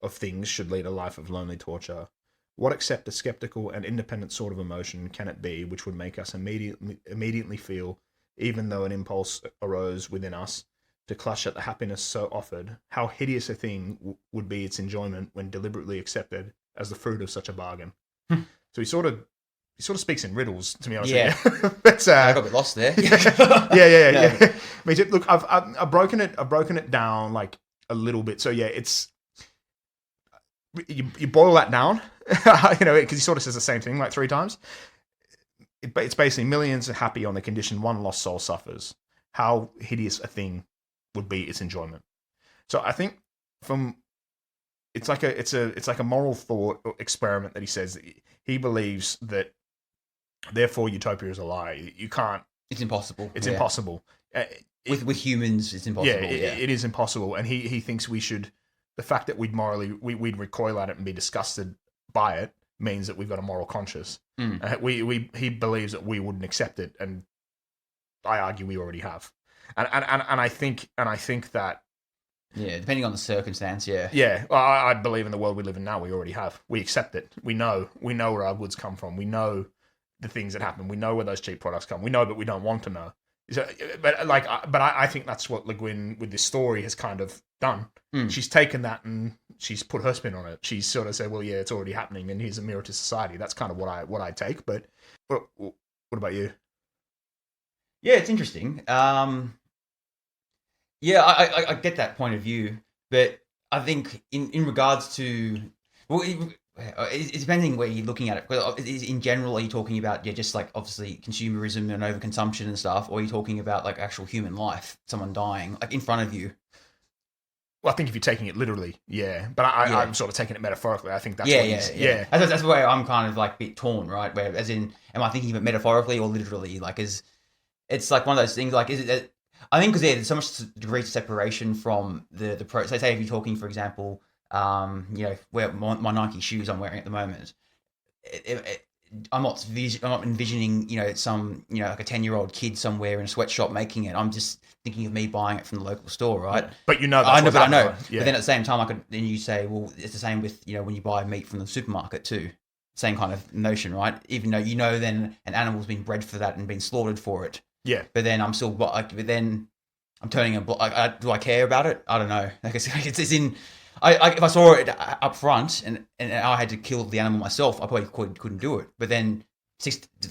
of things should lead a life of lonely torture, what except a skeptical and independent sort of emotion can it be which would make us immediately feel, even though an impulse arose within us, to clutch at the happiness so offered, how hideous a thing would be its enjoyment when deliberately accepted as the fruit of such a bargain." So he sort of speaks in riddles, to be honest. Yeah. With you. But, I got a bit lost there. yeah. Me too. Look, I've broken it down like a little bit. So yeah, it's you boil that down, because he sort of says the same thing like 3 times. It's basically millions are happy on the condition one lost soul suffers. How hideous a thing would be its enjoyment. So I think it's like a moral thought experiment that he says that he believes that therefore utopia is a lie. You can't. It's impossible. It's impossible. With humans, it's impossible. It is impossible, and he thinks we should. The fact that we'd recoil at it and be disgusted by it means that we've got a moral conscience. He believes that we wouldn't accept it, and I argue we already have. And I think that. Yeah, depending on the circumstance, yeah. Yeah, I believe in the world we live in now, we already have. We accept it. We know where our goods come from. We know the things that happen. We know where those cheap products come. We know, but we don't want to know. So, but I think that's what Le Guin with this story has kind of done. She's taken that and she's put her spin on it. She's sort of said, well, yeah, it's already happening, and here's a mirror to society. That's kind of what I take. But what about you? Yeah, it's interesting. Yeah, I get that point of view, but I think in regards to, well, it's depending where you're looking at it. Because in general, are you talking about just like obviously consumerism and overconsumption and stuff, or are you talking about like actual human life, someone dying like in front of you? Well, I think if you're taking it literally, yeah. But I'm sort of taking it metaphorically. I think that's yeah. That's where I'm kind of like a bit torn, right? Where, as in, am I thinking of it metaphorically or literally? Like, it's like one of those things. Like, is it? I think because there's so much degree of separation from the pro. So say if you're talking, for example, where my Nike shoes I'm wearing at the moment, I'm not envisioning, some, like a 10-year-old kid somewhere in a sweatshop making it. I'm just thinking of me buying it from the local store, right? But I know. Yeah. But then at the same time, then you say, well, it's the same with, when you buy meat from the supermarket too. Same kind of notion, right? Even though, then an animal's been bred for that and been slaughtered for it. Yeah. But then I'm still, but then I'm turning do I care about it? I don't know. Like it's in. If I saw it up front and I had to kill the animal myself, I probably couldn't do it. But then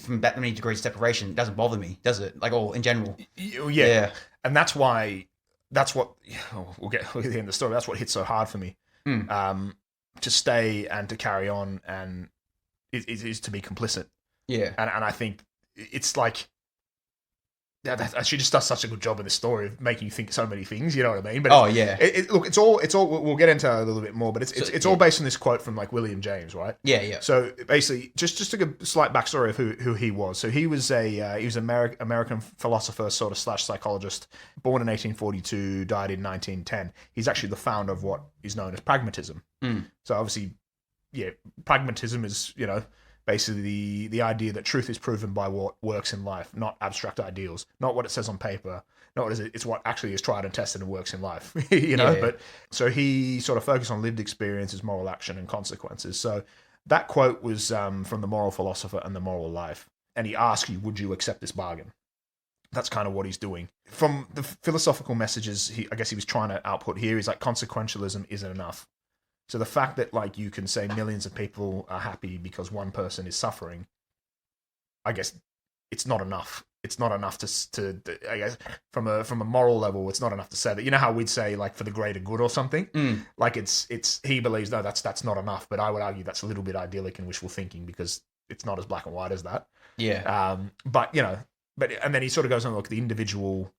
from that many degrees of separation, it doesn't bother me, does it? Like, all in general. Yeah. And that's why, we'll get to the end of the story. That's what hits so hard for me. To stay and to carry on, and it is to be complicit. Yeah. And I think it's like, she just does such a good job in this story of making you think so many things. You know what I mean? But look, it's all. We'll get into it a little bit more, but it's all based on this quote from like William James, right? Yeah. So basically, just to give a slight backstory of who he was. So he was American philosopher, sort of / psychologist, born in 1842, died in 1910. He's actually the founder of what is known as pragmatism. So obviously, pragmatism is, basically the idea that truth is proven by what works in life, not abstract ideals, not what it says on paper, not what it's what actually is tried and tested and works in life, But so he sort of focused on lived experiences, moral action, and consequences. So that quote was from The Moral Philosopher and the Moral Life. And he asked you, would you accept this bargain? That's kind of what he's doing. From the philosophical messages I guess he was trying to output here is like consequentialism isn't enough. So the fact that like you can say millions of people are happy because one person is suffering, I guess it's not enough. It's not enough to I guess from a moral level, it's not enough to say that. You know how we'd say like for the greater good or something? Like it's he believes no, that's not enough. But I would argue that's a little bit idyllic and wishful thinking because it's not as black and white as that. Yeah. But and then he sort of goes on look the individual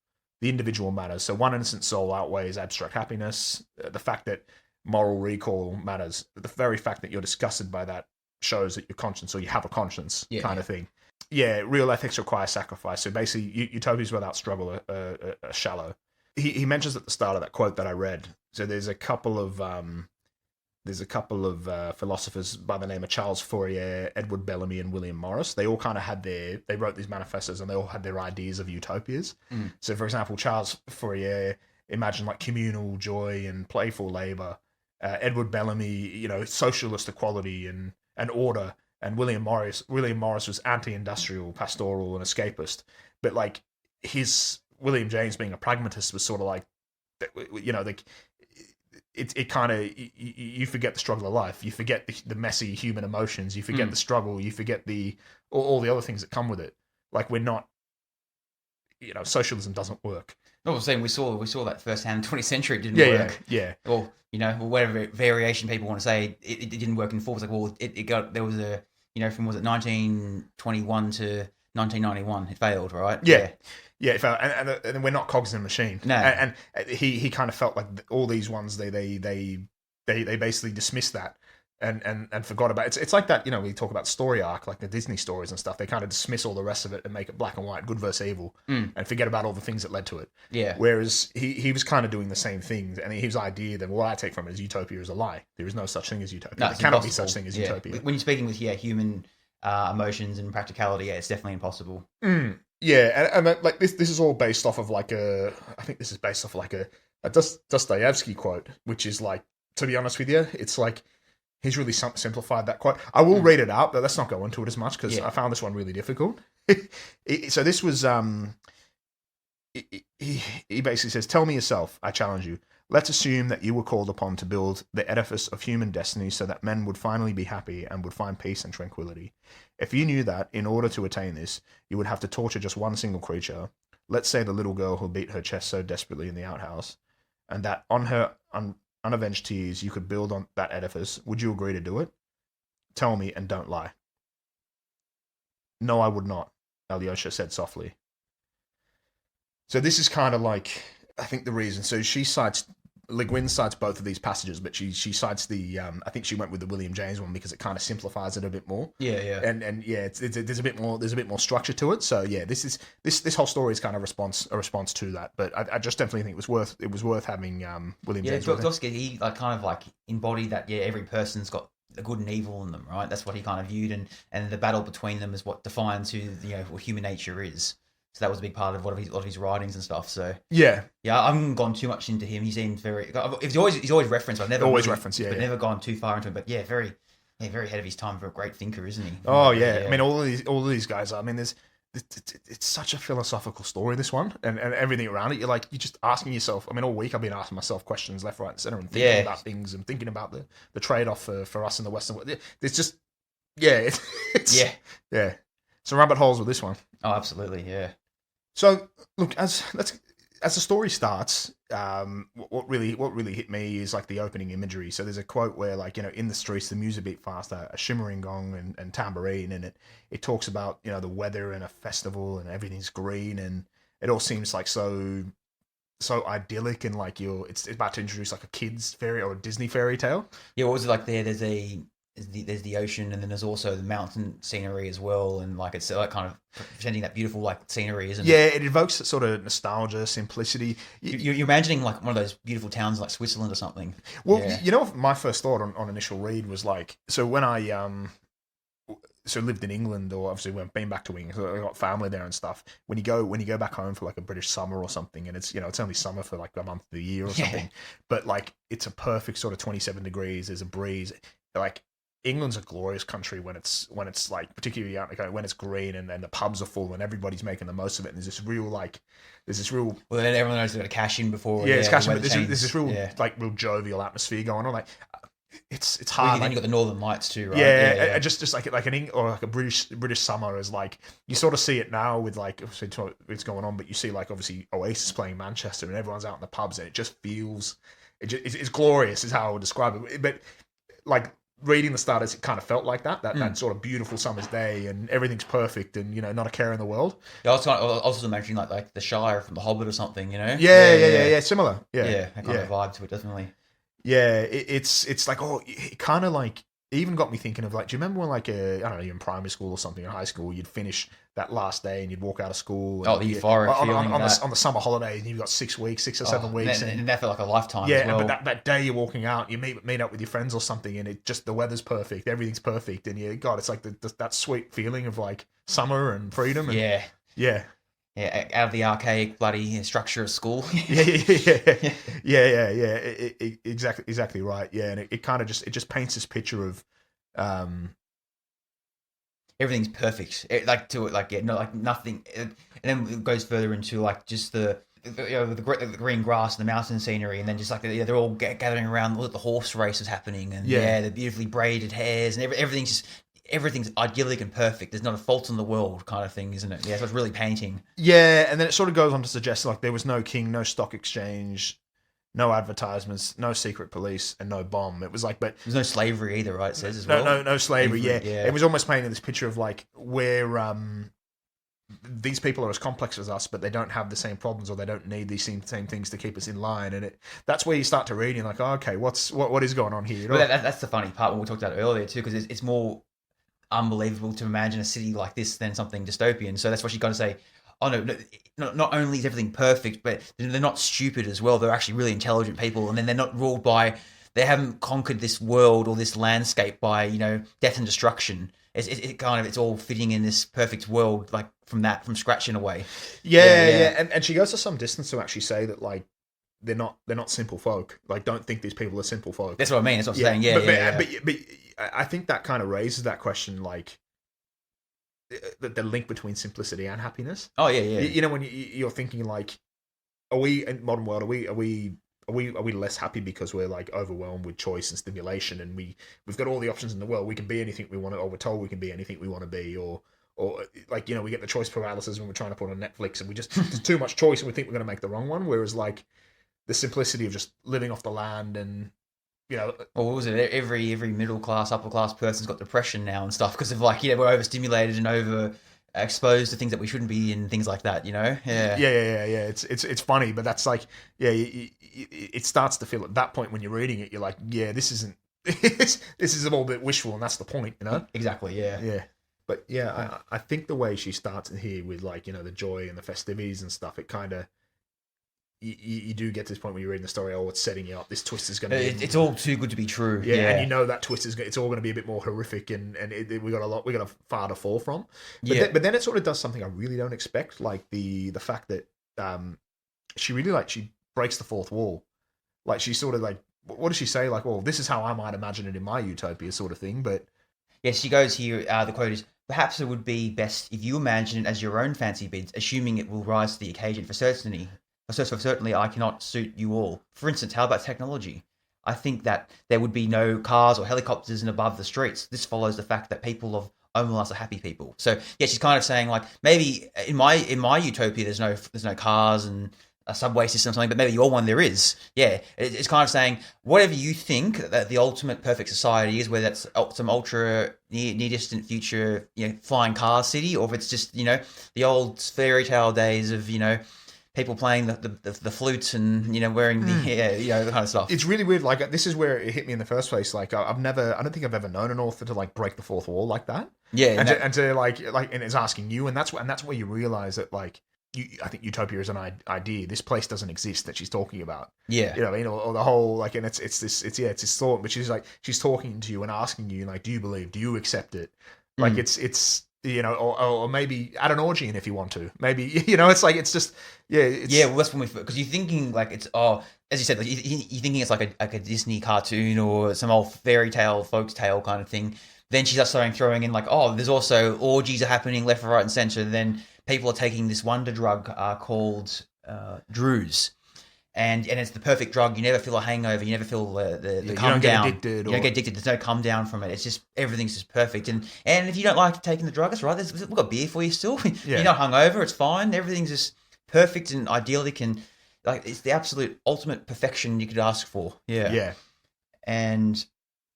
matters. So one innocent soul outweighs abstract happiness. The fact that moral recall matters. The very fact that you're disgusted by that shows that you're conscious or you have a conscience kind of thing. Yeah, real ethics require sacrifice. So basically, utopias without struggle are shallow. He mentions at the start of that quote that I read. So there's a couple of philosophers by the name of Charles Fourier, Edward Bellamy, and William Morris. They all kind of had they wrote these manifestos and they all had their ideas of utopias. So for example, Charles Fourier imagined like communal joy and playful labor. Edward Bellamy, socialist equality and order, and William Morris was anti-industrial, pastoral, and escapist. But like William James being a pragmatist was sort of like, it kind of you forget the struggle of life, you forget the messy human emotions, you forget the struggle, you forget all the other things that come with it. Like we're not, socialism doesn't work. No, I was saying we saw that firsthand in the 20th century. It didn't work. Yeah. Or whatever variation people want to say, it didn't work in full. It's like, well, there was a from was it 1921 to 1991, it failed, right? Yeah, it failed, and we're not cogs in a machine. No, and he kind of felt like all these ones they basically dismissed that. And forgot about it. It's like that, we talk about story arc, like the Disney stories and stuff. They kind of dismiss all the rest of it and make it black and white, good versus evil, and forget about all the things that led to it. Yeah. Whereas he was kind of doing the same things, and his idea that what I take from it is utopia is a lie. There is no such thing as utopia. There cannot be such thing as utopia. When you're speaking with human emotions and practicality, it's definitely impossible. Yeah, and like this is all based off of like I think this is based off of like a Dostoevsky quote, which is like, to be honest with you, it's like. He's really simplified that quote. I will read it out, but let's not go into it as much because I found this one really difficult. So this was, he basically says, tell me yourself, I challenge you. Let's assume that you were called upon to build the edifice of human destiny so that men would finally be happy and would find peace and tranquility. If you knew that, in order to attain this, you would have to torture just one single creature. Let's say the little girl who beat her chest so desperately in the outhouse, and that on her unavenged tears you could build on that edifice, would you agree to do it? Tell me and don't lie. No, I would not, Alyosha said softly. So this is kind of like, I think the reason, so Guin cites both of these passages, but she cites I think she went with the William James one because it kind of simplifies it a bit more. Yeah. And there's a bit more structure to it. So yeah, this whole story is kind of a response to that. But I just definitely think it was worth having William James. Yeah, Dostoevsky, he kind of embodied that. Yeah, every person's got the good and evil in them, right? That's what he kind of viewed, and the battle between them is what defines who what human nature is. So that was a big part of a lot of his writings and stuff. So yeah, I haven't gone too much into him. He seems he's always referenced. I've never never gone too far into him. But very ahead of his time for a great thinker, isn't he? Oh yeah. I mean, all of these guys are. I mean, it's such a philosophical story, this one, and everything around it. You're just asking yourself. I mean, all week I've been asking myself questions left, right, and center, and thinking about things and thinking about the trade off for us in the Western world. There's just it's some rabbit holes with this one. Oh, absolutely, yeah. So look, as the story starts, what really hit me is like the opening imagery. So there's a quote where, like, you know, in the streets the music beat fast, a shimmering gong and tambourine, and it talks about, you know, the weather and a festival and everything's green, and it all seems like so idyllic, and like it's about to introduce like a kid's fairy or a Disney fairy tale. Yeah, what was it like there? There's the ocean, and then there's also the mountain scenery as well, and like it's like kind of presenting that beautiful like scenery, isn't it? Yeah, it evokes that sort of nostalgia, simplicity. You're imagining like one of those beautiful towns like Switzerland or something. Well, yeah. you know, my first thought on initial read was like, so when I lived in England, or obviously when been back to England, so I got family there and stuff. When you go back home for like a British summer or something, and it's, you know, it's only summer for like a month of the year or something, but like it's a perfect sort of 27 degrees. There's a breeze. Like England's a glorious country when it's like, particularly when it's green and then the pubs are full and everybody's making the most of it. And there's this real Well, then everyone knows they've got to cash in before. it's cash in, but there's there's this real like real jovial atmosphere going on. Like it's hard. Then like, you've got the Northern Lights too, right? Yeah. Just like a British summer is like, you sort of see it now with like obviously it's going on, but you see like obviously Oasis playing Manchester and everyone's out in the pubs and it just feels it's glorious is how I would describe it. But like reading the starters, it kind of felt like that sort of beautiful summer's day and everything's perfect and, you know, not a care in the world. Yeah, I was also imagining like the Shire from The Hobbit or something, you know? Yeah, similar. Yeah, that kind of vibe to it, definitely. Yeah, it's like, it kind of like even got me thinking of like, do you remember when like I don't know, you're in primary school or something, in high school, you'd finish that last day and you'd walk out of school. And the euphoric feeling on the summer holidays, and you've got 6 or 7 weeks, and that felt like a lifetime. Yeah, as well. but that day you're walking out, you meet up with your friends or something, and it just the weather's perfect, everything's perfect, and it's like that sweet feeling of like summer and freedom. And, yeah, out of the archaic bloody structure of school. Exactly right. Yeah, and it kind of just paints this picture of everything's perfect. Nothing, and then it goes further into like just the green grass and the mountain scenery, and then just like they're all gathering around. Look at the horse races happening, and the beautifully braided hairs, and everything's idyllic and perfect. There's not a fault in the world, kind of thing, isn't it? Yeah, so it's really painting. Yeah, and then it sort of goes on to suggest like there was no king, no stock exchange, no advertisements, no secret police, and no bomb. It was like, but there's no slavery either, right? It says as well. No slavery. Yeah, it was almost painting this picture of like where these people are as complex as us, but they don't have the same problems, or they don't need these same things to keep us in line. And that's where you start to read, and you're like, oh, okay, what is going on here? You know? Well, that's the funny part when we talked about it earlier too, because it's more unbelievable to imagine a city like this than something dystopian. So that's what you got to say. Oh no, not only is everything perfect, but they're not stupid as well. They're actually really intelligent people, and then they're not ruled by. They haven't conquered this world or this landscape by, you know, death and destruction. It's all fitting in this perfect world, like from scratch in a way. Yeah. And she goes to some distance to actually say that like they're not simple folk. Like, don't think these people are simple folk. That's what I mean. That's what I'm saying. But I think that kind of raises that question, like the link between simplicity and happiness. Oh yeah. You know, when you're thinking like, are we in modern world? Are we less happy because we're like overwhelmed with choice and stimulation, and we've got all the options in the world? We can be anything we want to, or we're told we can be anything we want to be, or like, you know, we get the choice paralysis when we're trying to put on Netflix, and we just there's too much choice and we think we're going to make the wrong one. Whereas like the simplicity of just living off the land, and you know, well, what was it? Every middle class, upper class person's got depression now and stuff because of like, we're overstimulated and over exposed to things that we shouldn't be and things like that, you know? Yeah. It's funny, but that's like, it starts to feel at that point when you're reading it, you're like, this isn't this is a little bit wishful, and that's the point, you know? Exactly. Yeah. But I think the way she starts here with like, you know, the joy and the festivities and stuff, it kind of, you do get to this point where you're reading the story, it's setting you up, this twist is going to be... It's all too good to be true. Yeah, and you know that twist it's all going to be a bit more horrific, and we got a far to fall from. But then it sort of does something I really don't expect, like the fact that she really she breaks the fourth wall. Like, she sort of like, what does she say? Like, well, this is how I might imagine it in my utopia, sort of thing. But yeah, she goes here, the quote is, "Perhaps it would be best if you imagine it as your own fancy bids, assuming it will rise to the occasion. For certainly I cannot suit you all. For instance, how about technology? I think that there would be no cars or helicopters in above the streets. This follows the fact that people of Omelas are happy people. So yeah, she's kind of saying like maybe in my utopia there's no cars and a subway system or something, but maybe your one there is. Yeah, it's kind of saying whatever you think that the ultimate perfect society is, whether that's some ultra near distant future, flying car city, or if it's just the old fairy tale days of people playing the flute and wearing the kind of stuff. It's really weird. Like, this is where it hit me in the first place. Like, I don't think I've ever known an author to like break the fourth wall like that. Yeah, and it's asking you, and that's where you realize that like. I think utopia is an idea. This place doesn't exist that she's talking about. Yeah, or the whole like, and it's this thought, but she's talking to you and asking you like, do you believe? Do you accept it? Like it's or maybe add an orgy in if you want to. Maybe it's like it's just Well, that's when because you're thinking like it's as you said, like, you're thinking it's like a Disney cartoon or some old fairy tale, folk tale kind of thing. Then she starts throwing in like, there's also orgies are happening left, right, and center. Then people are taking this wonder drug called Drews, and it's the perfect drug. You never feel a hangover. You never feel the come down. You don't get addicted. There's no come down from it. It's just everything's just perfect. And if you don't like taking the drug, that's right. We've got beer for you still. You're not hungover. It's fine. Everything's just perfect and idyllic, and like it's the absolute ultimate perfection you could ask for. Yeah. And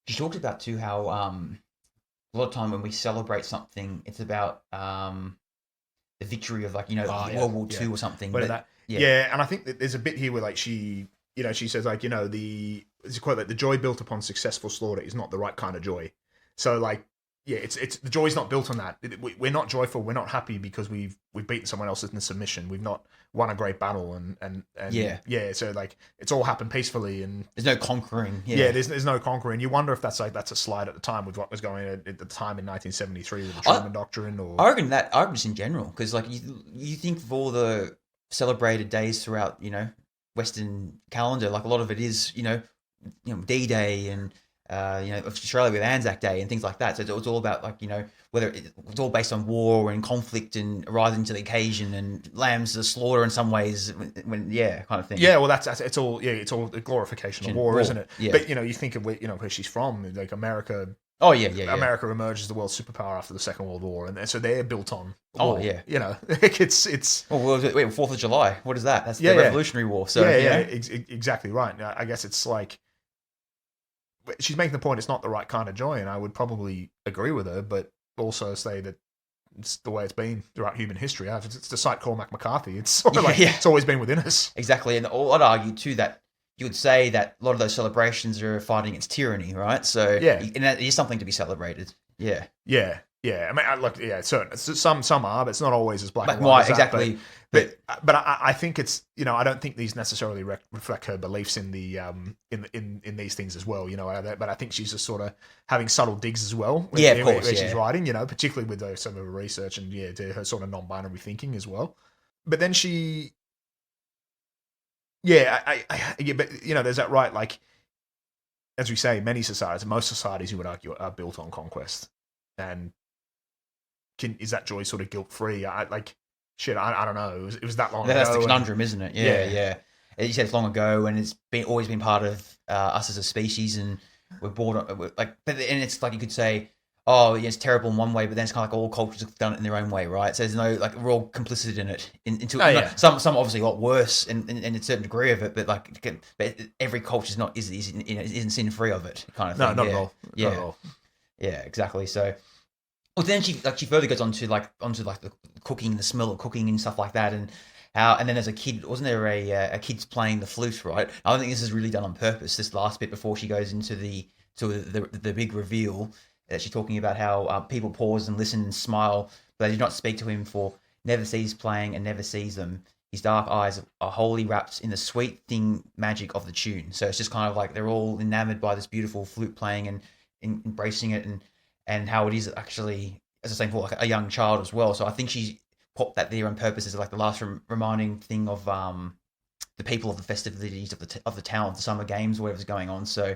she talked about too how a lot of time when we celebrate something, it's about the victory of like World War II or something. And I think that there's a bit here where like she says like there's a quote like the joy built upon successful slaughter is not the right kind of joy. So like it's the joy's not built on that. We're not joyful. We're not happy because we've beaten someone else in submission. We've not won a great battle and So like it's all happened peacefully and there's no conquering. There's no conquering. You wonder if that's a slide at the time with what was going on at the time in 1973 with the Truman Doctrine. Or I reckon just in general because like you think of all the celebrated days throughout Western calendar, like a lot of it is D-Day and Australia with Anzac Day and things like that. So it's all about like whether it's all based on war and conflict and rising to the occasion and lambs to the slaughter in some ways when kind of thing. Yeah, well that's it's all the glorification of war, isn't it? Yeah. But you think of where she's from, like America. Oh yeah. America emerged as the world's superpower after the Second World War, and so they're built on. War. Oh yeah, it's. Well, wait, 4th of July. What is that? That's the Revolutionary War. So exactly right. I guess it's like she's making the point. It's not the right kind of joy, and I would probably agree with her, but also say that it's the way it's been throughout human history. It's to cite Cormac McCarthy. It's sort of it's always been within us. Exactly, and I'd argue too that. You would say that a lot of those celebrations are fighting against tyranny, right? So and that is something to be celebrated. Yeah. I mean, certain some are, but it's not always as black and white. As exactly. But I think it's I don't think these necessarily reflect her beliefs in the in these things as well. But I think she's just sort of having subtle digs as well. Of course. Where she's writing, particularly with some of her research and to her sort of non-binary thinking as well. But then she. But there's that right. Like, as we say, most societies, you would argue, are built on conquest. And is that joy sort of guilt free? I don't know. It was that long ago. That's the conundrum, isn't it? Yeah. You said it's long ago, and it's always been part of us as a species, and we're born but it's like you could say. Oh, it's terrible in one way, but then it's kind of like all cultures have done it in their own way, right? So there's no like we're all complicit in it. Some obviously a lot worse in a certain degree of it, but every culture isn't sin free of it, kind of thing. No, not at all. Yeah, not at all. Yeah, exactly. So, well, then she further goes onto the cooking, the smell of cooking and stuff like that, and then there's a kid. Wasn't there a kid's playing the flute, right? I don't think this is really done on purpose. This last bit before she goes into the big reveal. She's talking about how people pause and listen and smile, but they do not speak to him, for never sees playing and never sees them. His dark eyes are wholly wrapped in the sweet thing magic of the tune. So it's just kind of like they're all enamored by this beautiful flute playing and embracing it, and how it is actually, as I was saying before, like a young child as well. So I think she popped that there on purpose as like the last reminding thing of the people of the festivities of the town, the summer games, whatever's going on. So.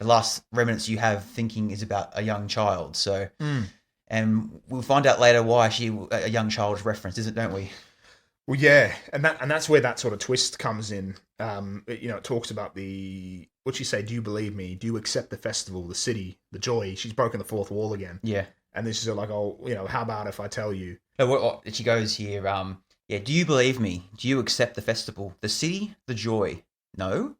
The last remnants you have thinking is about a young child. So, and we'll find out later why a young child is referenced, isn't it? Don't we? Well, yeah, and that's where that sort of twist comes in. It talks about what she say. Do you believe me? Do you accept the festival, the city, the joy? She's broken the fourth wall again. Yeah, And this is like, oh, how about if I tell you? She goes here, do you believe me? Do you accept the festival? The city? The joy? No?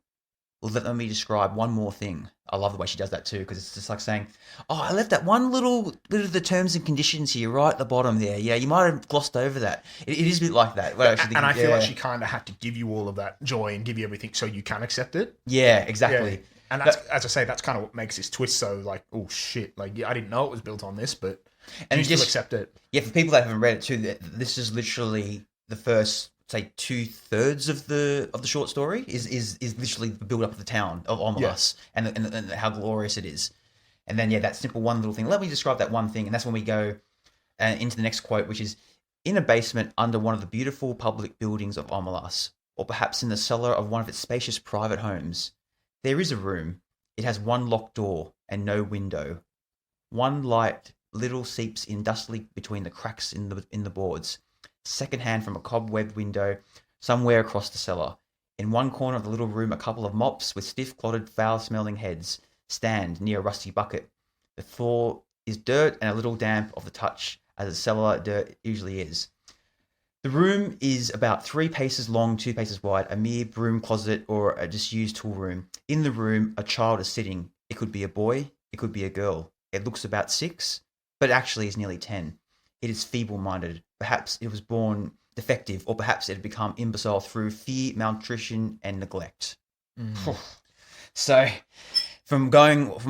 Well, let me describe one more thing. I love the way she does that too, because it's just like saying, oh, I left that one little bit of the terms and conditions here right at the bottom there. Yeah, you might have glossed over that. It is a bit like that. And I feel like she kind of had to give you all of that joy and give you everything so you can accept it. Yeah, exactly. Yeah. And that's, as I say, that's kind of what makes this twist so like, oh shit, like I didn't know it was built on this, but you still accept it. Yeah, for people that haven't read it too, this is literally the first, say, 2/3 of the short story is literally the build up of the town of Omelas and how glorious it is. And then that simple one little thing. Let me describe that one thing, and that's when we go into the next quote, which is, in a basement under one of the beautiful public buildings of Omelas, or perhaps in the cellar of one of its spacious private homes, there is a room. It has one locked door and no window. One light little seeps in dustily between the cracks in the boards. Second-hand from a cobwebbed window somewhere across the cellar. In one corner of the little room, a couple of mops with stiff, clotted, foul-smelling heads stand near a rusty bucket. The floor is dirt and a little damp of the touch, as the cellar dirt usually is. The room is about 3 paces long, 2 paces wide, a mere broom closet or a disused tool room. In the room, a child is sitting. It could be a boy, it could be a girl. It looks about 6, but actually is nearly 10. It is feeble-minded. Perhaps it was born defective, or perhaps it had become imbecile through fear, malnutrition, and neglect. So, from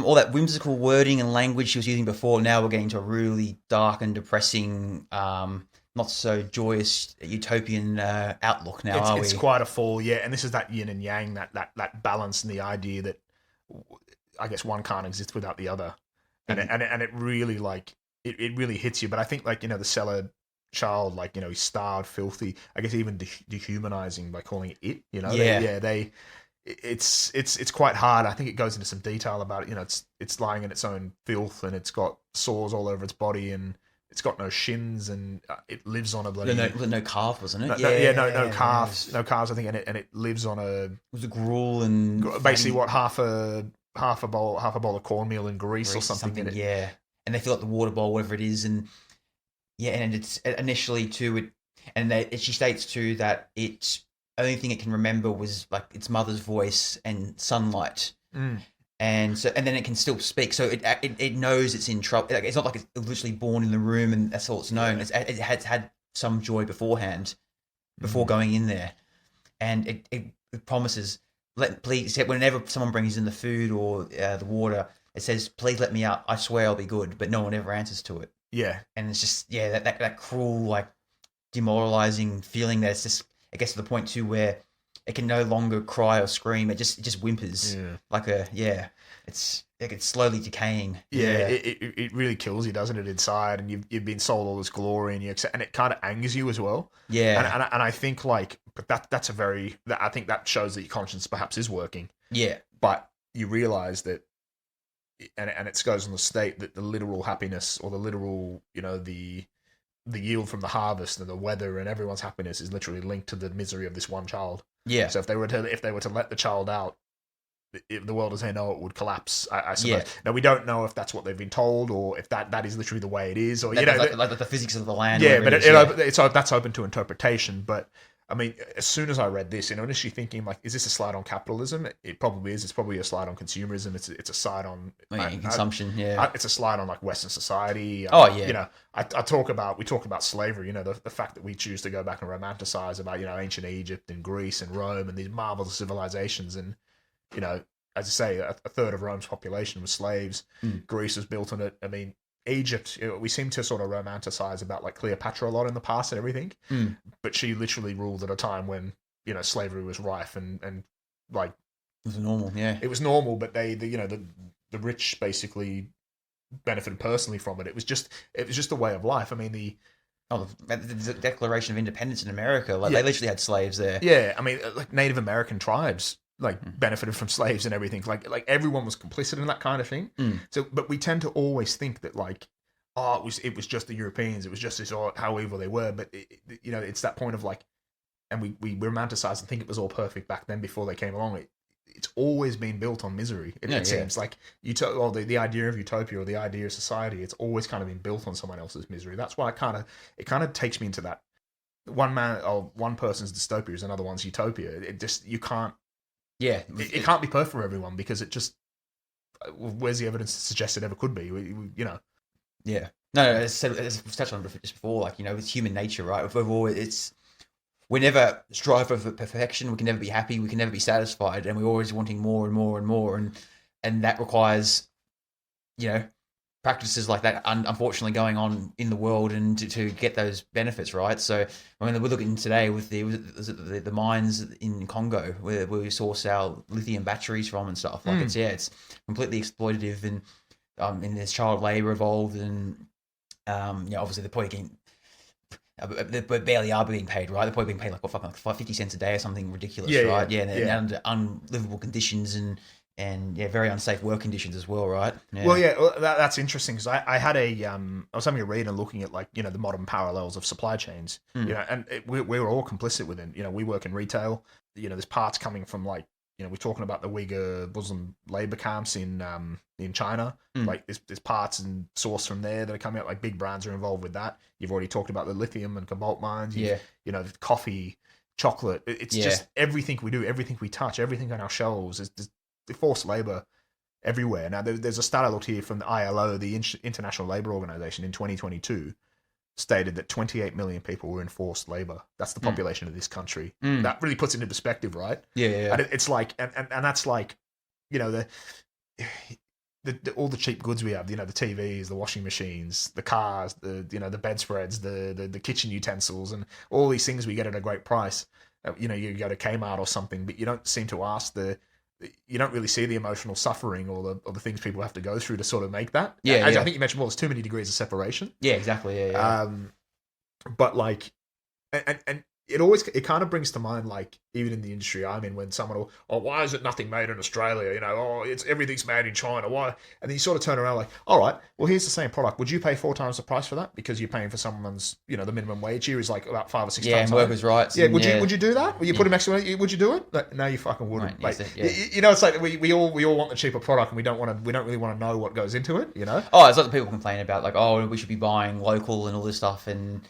all that whimsical wording and language she was using before, now we're getting to a really dark and depressing, not so joyous utopian outlook now, It's quite a fall, yeah. And this is that yin and yang, that balance, and the idea that I guess one can't exist without the other. And it really it really hits you. But I think the cellar child, he's starved, filthy, I guess even dehumanizing by calling it. It's quite hard. I think it goes into some detail about it. It's lying in its own filth, and it's got sores all over its body, and it's got no shins, and it lives on a bloody no calf, wasn't it? No calves, I think, and it lives on a, it was a gruel and basically what half a bowl of cornmeal and grease or something in it. Yeah, and they fill up the water bowl, whatever it is, and and it's initially too. She states too that its only thing it can remember was like its mother's voice and sunlight. And then it can still speak, so it knows it's in trouble. Like, it's not like it's literally born in the room and that's all it's known. It has had some joy beforehand, before going in there, and it promises, please, whenever someone brings in the food or the water, it says, please let me out. I swear I'll be good, but no one ever answers to it. Yeah, and it's just that cruel, like, demoralizing feeling that it's just, it gets to the point too where it can no longer cry or scream. It just whimpers it's like it's slowly decaying. It really kills you, doesn't it, inside? And you've been sold all this glory, and you accept, and it kind of angers you as well. And I think but that's I think that shows that your conscience perhaps is working. But you realize that, and it goes on the state that the literal happiness, or the literal, the yield from the harvest and the weather and everyone's happiness is literally linked to the misery of this one child. So if they were to let the child out, the world as they know it would collapse, I suppose. Now, we don't know if that's what they've been told, or if that is literally the way it is, or like the physics of the land. That's open to interpretation. But I mean, as soon as I read this, initially thinking, like, is this a slide on capitalism? It probably is. It's probably a slide on consumerism. It's a slide on consumption. It's a slide on, like, Western society. We talk about slavery. The fact that we choose to go back and romanticize about ancient Egypt and Greece and Rome and these marvelous civilizations, and as I say, a third of Rome's population was slaves. Greece was built on it. I mean, Egypt, we seem to sort of romanticize about, like, Cleopatra a lot in the past and everything, but she literally ruled at a time when slavery was rife and like, it was normal. It was normal, but the rich basically benefited personally from it. It was just a way of life. I mean, the Declaration of Independence in America, they literally had slaves there. Yeah, I mean, like, Native American tribes benefited from slaves and everything. Like everyone was complicit in that kind of thing. So, but we tend to always think that, like, it was just the Europeans. It was just this, how evil they were. But it's that point of, like, and we romanticize and think it was all perfect back then before they came along. it's always been built on misery. It seems like the idea of utopia or the idea of society, it's always kind of been built on someone else's misery. That's why it kind of takes me into that one person's dystopia is another one's utopia. It just, you can't. Yeah, it can't be perfect for everyone because it just. Where's the evidence to suggest it ever could be? Yeah. No, as touched on just before, like, it's human nature, right? We never strive for perfection. We can never be happy. We can never be satisfied, and we're always wanting more and more and more, and that requires, practices like that, unfortunately, going on in the world, and to get those benefits, right? So, I mean, we're looking today with the mines in Congo where we source our lithium batteries from and stuff. Like it's completely exploitative, and there's child labor involved, and obviously they're probably getting. They barely are being paid, right? They're probably being paid like 50 cents a day or something ridiculous, right? Yeah, and under unlivable conditions and very unsafe work conditions as well, right? Yeah. Well, that's interesting because I had I was having a read and looking at the modern parallels of supply chains, and we're all complicit within. We work in retail. There's parts coming from we're talking about the Uyghur Muslim labor camps in China. Like there's parts and source from there that are coming out. Like big brands are involved with that. You've already talked about the lithium and cobalt mines. Coffee, chocolate. It's just everything we do, everything we touch, everything on our shelves is forced labor everywhere. Now there's a stat I looked here from the ILO, the International Labour Organization, in 2022. Stated that 28 million people were in forced labor. That's the population of this country. That really puts it into perspective, right? Yeah. And it's like, and that's like, all the cheap goods we have. The TVs, the washing machines, the cars, the bedspreads, the kitchen utensils, and all these things we get at a great price. You go to Kmart or something, but you don't seem to ask you don't really see the emotional suffering or the things people have to go through to sort of make that. I think you mentioned, there's too many degrees of separation. Yeah, exactly. Yeah. But and it kind of brings to mind, even in the industry I'm in, when someone will, why is it nothing made in Australia? It's everything's made in China. Why? And then you sort of turn around all right, well, here's the same product. Would you pay 4 times the price for that because you're paying for someone's, the minimum wage here is about 5 or 6 times. Yeah, and workers' rights. Yeah, would you do that? Would you put him next to it? Would you do it? No, you fucking wouldn't. Right, it's like we all want the cheaper product, and we don't really want to know what goes into it. Oh, it's like the people complain about we should be buying local and all this stuff, and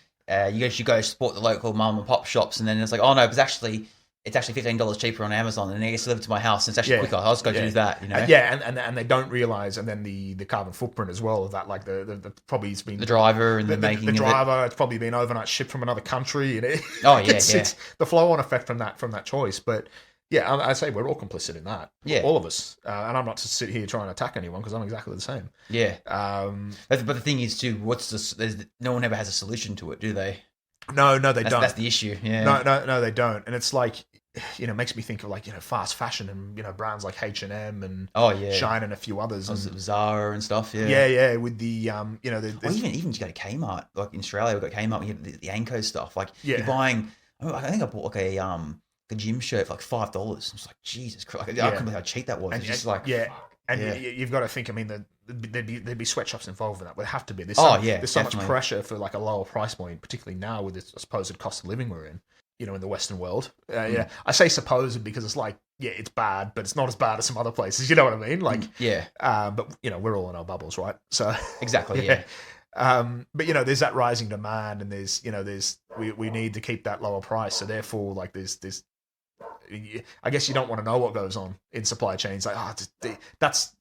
you should go support the local mum and pop shops, and then it's oh no, it's actually $15 cheaper on Amazon, and it gets delivered to my house, and it's actually quicker. I'll just go do that, and they don't realize, and then the carbon footprint as well of that, the probably it's been the driver and the making the driver. Of it. It's probably been overnight shipped from another country, and it's the flow on effect from that choice, but. Yeah, I say we're all complicit in that. Yeah, all of us, and I'm not to sit here trying to attack anyone because I'm exactly the same. Yeah, but the thing is too, no one ever has a solution to it, do they? No, they don't. That's the issue. Yeah, no, they don't, and it's it makes me think of fast fashion and brands like H&M and Shine and a few others, and Zara and stuff. Yeah, with the even you go to Kmart, in Australia, we've got Kmart, we get the Anko stuff. You're buying. I think I bought a gym shirt for $5. It's Jesus Christ! I couldn't believe how cheap that was. And, it's just you've got to think. I mean, there'd be sweatshops involved in that. There have to be. There's so much pressure for a lower price point, particularly now with the supposed cost of living we're in. In the Western world. I say supposed because it's it's bad, but it's not as bad as some other places. You know what I mean? But we're all in our bubbles, right? So exactly. Yeah. But there's that rising demand, and there's we need to keep that lower price. So therefore, there's I guess you don't want to know what goes on in supply chains. That's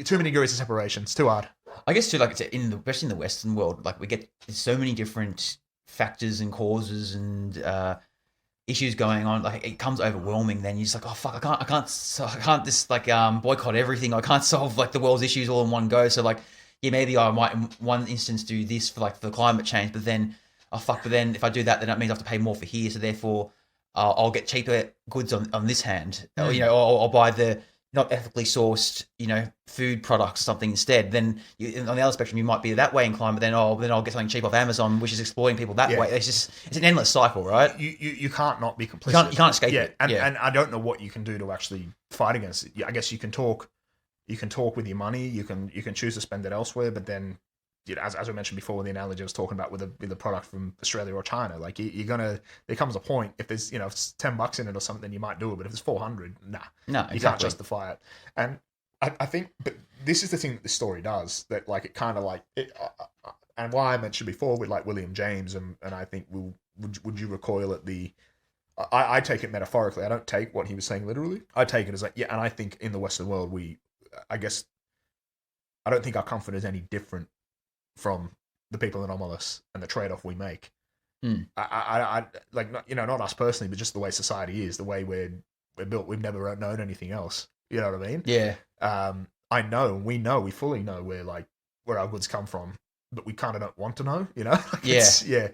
too many degrees of separation. It's too hard. I guess too, especially in the Western world, we get so many different factors and causes and issues going on. It becomes overwhelming. Then you're just oh fuck, I can't just boycott everything. I can't solve the world's issues all in one go. So maybe I might in one instance do this for the climate change, but then but then if I do that, then that means I have to pay more for here. So therefore, I'll get cheaper goods on this hand, or I'll buy the not ethically sourced, food products or something instead. Then on the other spectrum, you might be that way inclined, but then I'll get something cheap off Amazon, which is exploiting people that way. It's an endless cycle, right? You can't not be complicit. You can't escape it. And I don't know what you can do to actually fight against it. I guess you can talk with your money. You can choose to spend it elsewhere, but then as we mentioned before, the analogy I was talking about with a product from Australia or China, like you're gonna, there comes a point, if there's, if it's $10 in it or something, then you might do it, but if it's 400, nah, No, you can't justify it. And I think, but this is the thing that the story does, that like it kind of like it, and why I mentioned before with like William James, and I think would you recoil at the, I take it metaphorically. I don't take what he was saying literally. I take it as like, yeah, and I think in the Western world, I guess, I don't think our comfort is any different from the people in Omelas and the trade-off we make. I like, not us personally, but just the way society is, the way we're built. We've never known anything else. You know what I mean? Yeah. We fully know where our goods come from, but we kind of don't want to know, Yeah.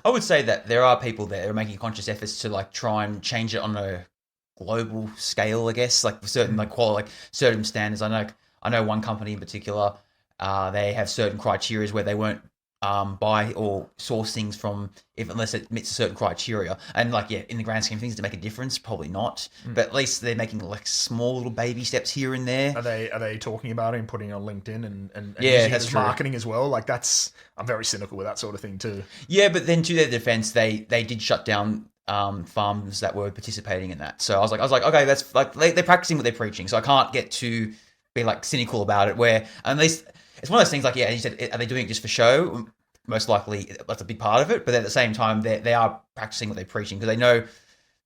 I would say that there are people that are making conscious efforts to like try and change it on a global scale, I guess, like certain like quality, like certain standards. I know one company in particular, they have certain criteria where they won't buy or source things from unless it meets a certain criteria. And like, yeah, in the grand scheme of things, to make a difference, probably not. But at least they're making like small little baby steps here and there. Are they talking about it and putting it on LinkedIn and yeah, using that's it as true. Marketing as well? Like I'm very cynical with that sort of thing too. Yeah, but then to their defense, they did shut down farms that were participating in that. So I was like, okay, that's like they're practicing what they're preaching. So I can't get to be like cynical about it. Where at least it's one of those things. Like, yeah, you said, are they doing it just for show? Most likely, that's a big part of it. But at the same time, they are practicing what they're preaching, because they know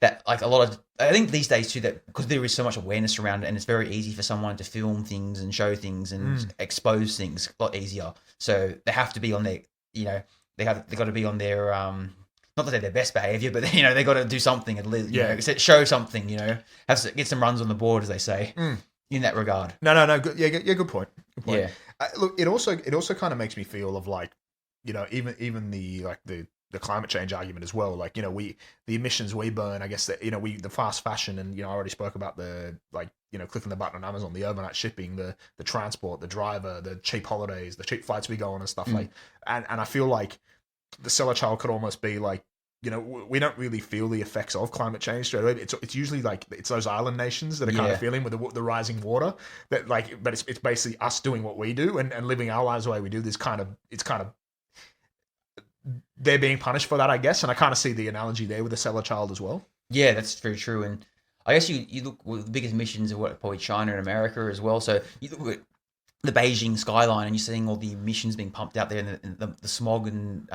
that like I think these days too, that because there is so much awareness around it, and it's very easy for someone to film things and show things and expose things a lot easier. So they have to be on their, they got to be on their not that they're their best behavior, but they got to do something at least. Show something. Have to get some runs on the board, as they say. In that regard. No. Good, yeah, good point. Good point. Yeah. Look, it also kind of makes me feel of like, even the climate change argument as well. Like, the emissions we burn, I guess that, the fast fashion, and, I already spoke about the, like, clicking the button on Amazon, the overnight shipping, the transport, the driver, the cheap holidays, the cheap flights we go on and stuff like, and I feel like the seller child could almost be like, we don't really feel the effects of climate change straight away. It's usually like it's those island nations that are kind of feeling with the rising water, that like, but it's basically us doing what we do and living our lives the way we do. It's kind of they're being punished for that, I guess. And I kind of see the analogy there with the seller child as well. Yeah, that's very true. And I guess you look, well, the biggest emissions are probably China and America as well. So you look at the Beijing skyline and you're seeing all the emissions being pumped out there, and the smog and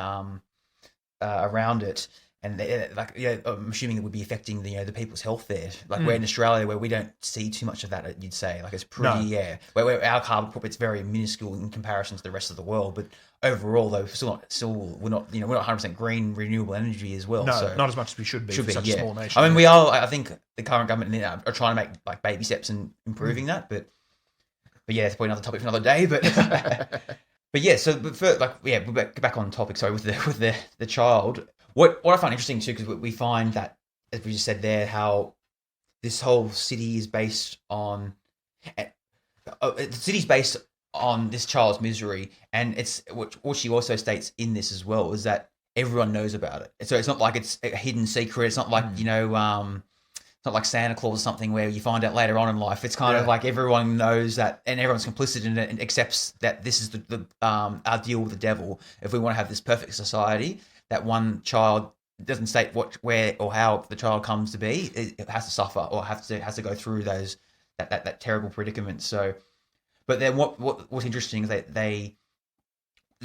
around it, and I'm assuming it would be affecting the people's health there. Like we're in Australia, where we don't see too much of that. You'd say like it's pretty where our carbon footprint's very minuscule in comparison to the rest of the world. But overall, though, we're not 100% green renewable energy as well. No, so not as much as we should be for such a small nation. I mean, we are. I think the current government are trying to make like baby steps in improving that, but yeah, it's probably another topic for another day. But but yeah, we're back on topic. Sorry, with the child. What I find interesting too, because we find that, as we just said there, how this whole city is based on the city's based on this child's misery, and it's what she also states in this as well, is that everyone knows about it. So it's not like it's a hidden secret. It's not like it's not like Santa Claus or something where you find out later on in life. It's kind of like everyone knows that, and everyone's complicit in it and accepts that this is our deal with the devil. If we want to have this perfect society, that one child doesn't state where or how the child comes to be, it has to suffer or has to go through that terrible predicament. So, but then what's interesting is that the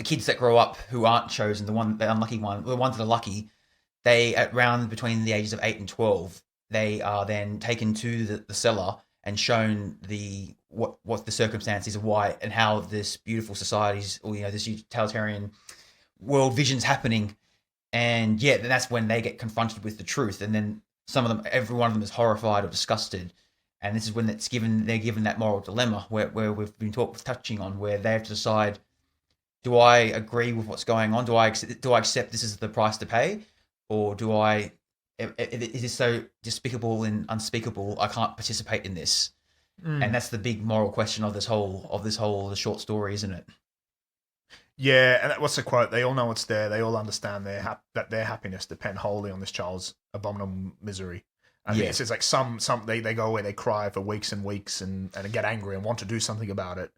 kids that grow up who aren't chosen, the unlucky one, the ones that are lucky, they at around between the ages of 8 and 12, they are then taken to the cellar and shown what the circumstances of why and how this beautiful society's, or this utilitarian world vision's happening. And then that's when they get confronted with the truth. And then every one of them is horrified or disgusted. And this is when they're given that moral dilemma where we've been touching on, where they have to decide, do I agree with what's going on? Do I accept this is the price to pay? Or is this so despicable and unspeakable, I can't participate in this? And that's the big moral question of this whole short story, isn't it? Yeah, and what's the quote? They all know it's there. They all understand that their happiness depend wholly on this child's abominable misery. And it's like they go away, they cry for weeks and weeks and get angry and want to do something about it.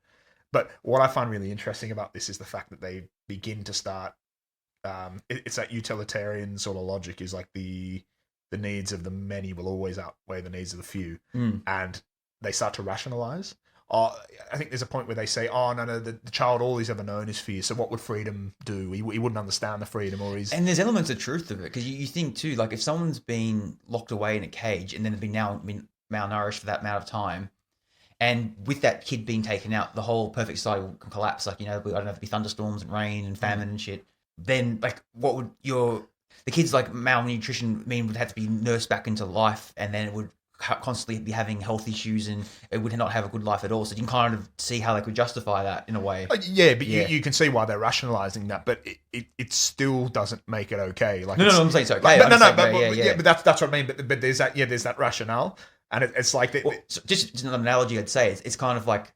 But what I find really interesting about this is the fact that they begin to start. It's that utilitarian sort of logic is like the needs of the many will always outweigh the needs of the few, and they start to rationalize. I think there's a point where they say, "Oh no, the child all he's ever known is fear. So what would freedom do? He wouldn't understand the freedom, or he's." And there's elements of truth of it because you think too, like if someone's been locked away in a cage and then they've been malnourished for that amount of time, and with that kid being taken out, the whole perfect society will collapse. Like I don't know, there'd be thunderstorms and rain and famine and shit. Then like, what would the kids like malnutrition mean would have to be nursed back into life, and then it would constantly be having health issues and it would not have a good life at all. So you can kind of see how they could justify that in a way. Yeah, but you can see why they're rationalizing that, but it still doesn't make it okay. Like no, I'm saying it's okay. But that's what I mean. But there's that rationale, and it's like so just an analogy I'd say it's kind of like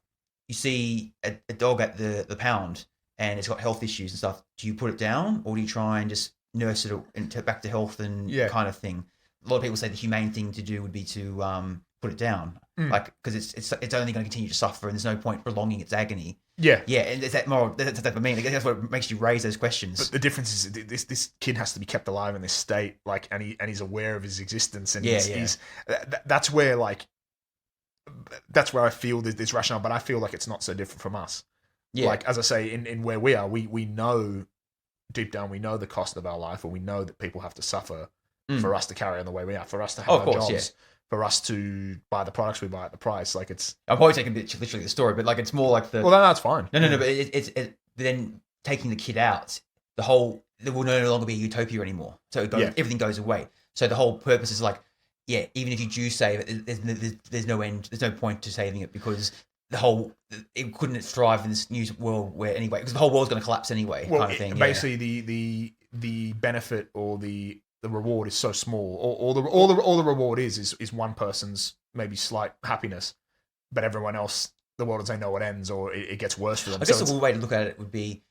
you see a dog at the pound and it's got health issues and stuff. Do you put it down or do you try and just nurse it back to health and kind of thing? A lot of people say the humane thing to do would be to put it down, like because it's only going to continue to suffer, and there's no point prolonging its agony. Yeah, and it's that moral. That's what I mean. That's what makes you raise those questions. But the difference is this kid has to be kept alive in this state, like, and he's aware of his existence, and he's that's where I feel this rationale. But I feel like it's not so different from us. Yeah, like as I say, in where we are, we know deep down we know the cost of our life, or we know that people have to suffer. For us to carry on the way we are, for us to have our jobs, for us to buy the products we buy at the price. Like I'm probably taking literally the story, but like it's more like well, that's fine. No, but it's then taking the kid out. There will no longer be a utopia anymore. So everything goes away. So the whole purpose is like, even if you do save it, there's no end. There's no point to saving it because it couldn't thrive in this new world because the whole world's going to collapse anyway. Kind of thing. Basically, the benefit or the reward is so small. All the reward is one person's maybe slight happiness, but everyone else, the world doesn't know it ends or it gets worse for them. I guess the way to look at it would be,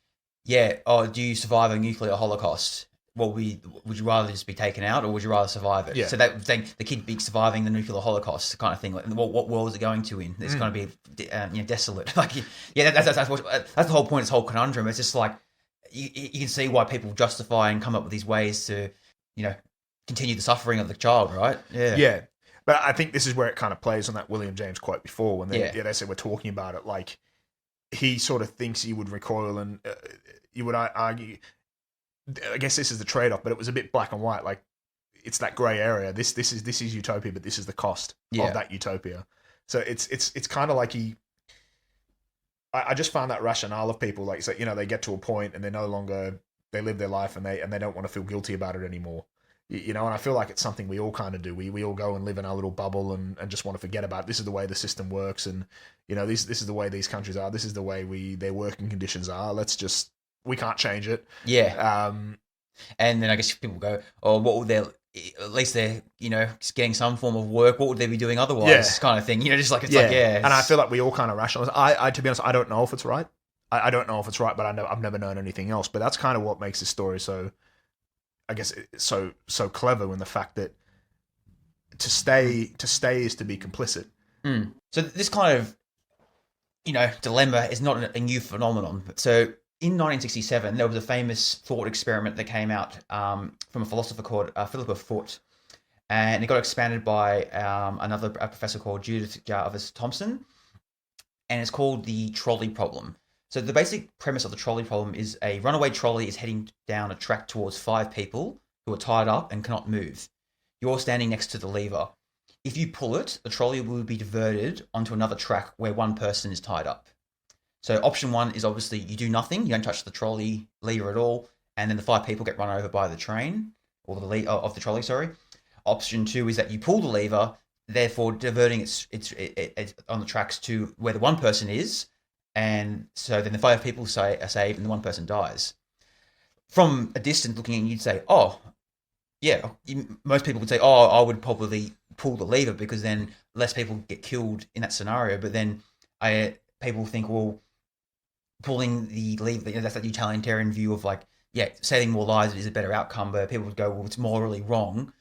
do you survive a nuclear holocaust? Would you rather just be taken out or would you rather survive it? Yeah. So that saying the kid be surviving the nuclear holocaust kind of thing. Like, what world is it going to in? It's going to be desolate. Like that's the whole point. This whole conundrum. It's just like you can see why people justify and come up with these ways to continue the suffering of the child, right? Yeah. But I think this is where it kind of plays on that William James quote before when they said we're talking about it. Like he sort of thinks he would recoil, and you would argue. I guess this is the trade-off, but it was a bit black and white. Like it's that grey area. This is utopia, but this is the cost of that utopia. So it's kind of like I just found that rationale of people like they get to a point and they're no longer. They live their life and they don't want to feel guilty about it anymore. And I feel like it's something we all kind of do. We all go and live in our little bubble and just want to forget about it. This is the way the system works, and this is the way these countries are. This is the way their working conditions are. We can't change it. Yeah. And then I guess people go, oh, what would at least they're getting some form of work. What would they be doing otherwise? Kind of thing. Just like it's like And I feel like we all kind of rationalize. I to be honest, I don't know if it's right. I don't know if it's right, but I've never known anything else. But that's kind of what makes this story so, I guess, so clever in the fact that to stay is to be complicit. So this kind of, dilemma is not a new phenomenon. So in 1967, there was a famous thought experiment that came out from a philosopher called Philippa Foot, and it got expanded by a professor called Judith Jarvis Thompson, and it's called the trolley problem. So the basic premise of the trolley problem is a runaway trolley is heading down a track towards 5 people who are tied up and cannot move. You're standing next to the lever. If you pull it, the trolley will be diverted onto another track where one person is tied up. So option 1 is obviously you do nothing, you don't touch the trolley lever at all, and then the 5 people get run over by the train, or of the trolley, sorry. Option 2 is that you pull the lever, therefore diverting it on the tracks to where the one person is, and so then the 5 people are saved and the one person dies. From a distance looking in, you'd say, most people would say, I would probably pull the lever because then less people get killed in that scenario. But then people think, well, pulling the lever, that's that utilitarian view of like, saving more lives is a better outcome. But people would go, well, it's morally wrong.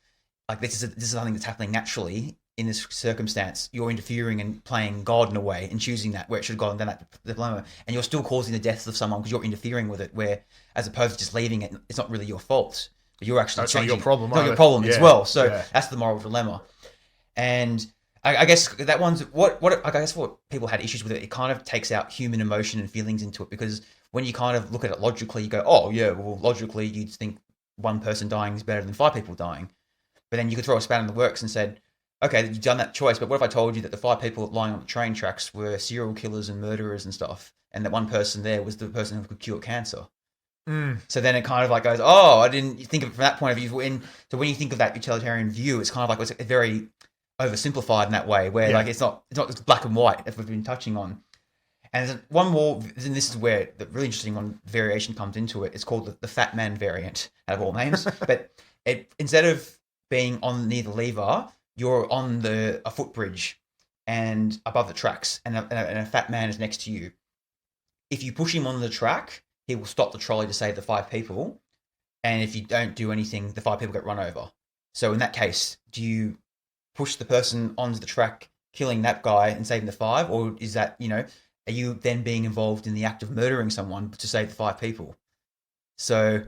Like this is something that's happening naturally in this circumstance, you're interfering and playing God in a way and choosing that where it should have gone down that dilemma, and you're still causing the deaths of someone because you're interfering with it, where as opposed to just leaving it, it's not really your fault, but you're actually That's changing. not your problem. It's not either. your problem as Yeah, well. So yeah. that's the moral dilemma. And I guess that one's what I guess what people had issues with it. It kind of takes out human emotion and feelings into it, because when you kind of look at it logically, you go, oh yeah, well logically you'd think one person dying is better than 5 people dying. But then you could throw a spanner in the works and said, okay, you've done that choice, but what if I told you that the 5 people lying on the train tracks were serial killers and murderers and stuff, and that one person there was the person who could cure cancer? So then it kind of like goes, oh, I didn't think of it from that point of view. So when you think of that utilitarian view, it's kind of like it's very oversimplified in that way, where like it's not black and white, as we've been touching on. And there's one more, and this is where the really interesting one variation comes into it. It's called the fat man variant, out of all names. But instead of being on near the lever, you're on a footbridge and above the tracks, and a fat man is next to you. If you push him on the track, he will stop the trolley to save the 5 people. And if you don't do anything, the 5 people get run over. So in that case, do you push the person onto the track, killing that guy and saving the 5? Or is that, are you then being involved in the act of murdering someone to save the 5 people? So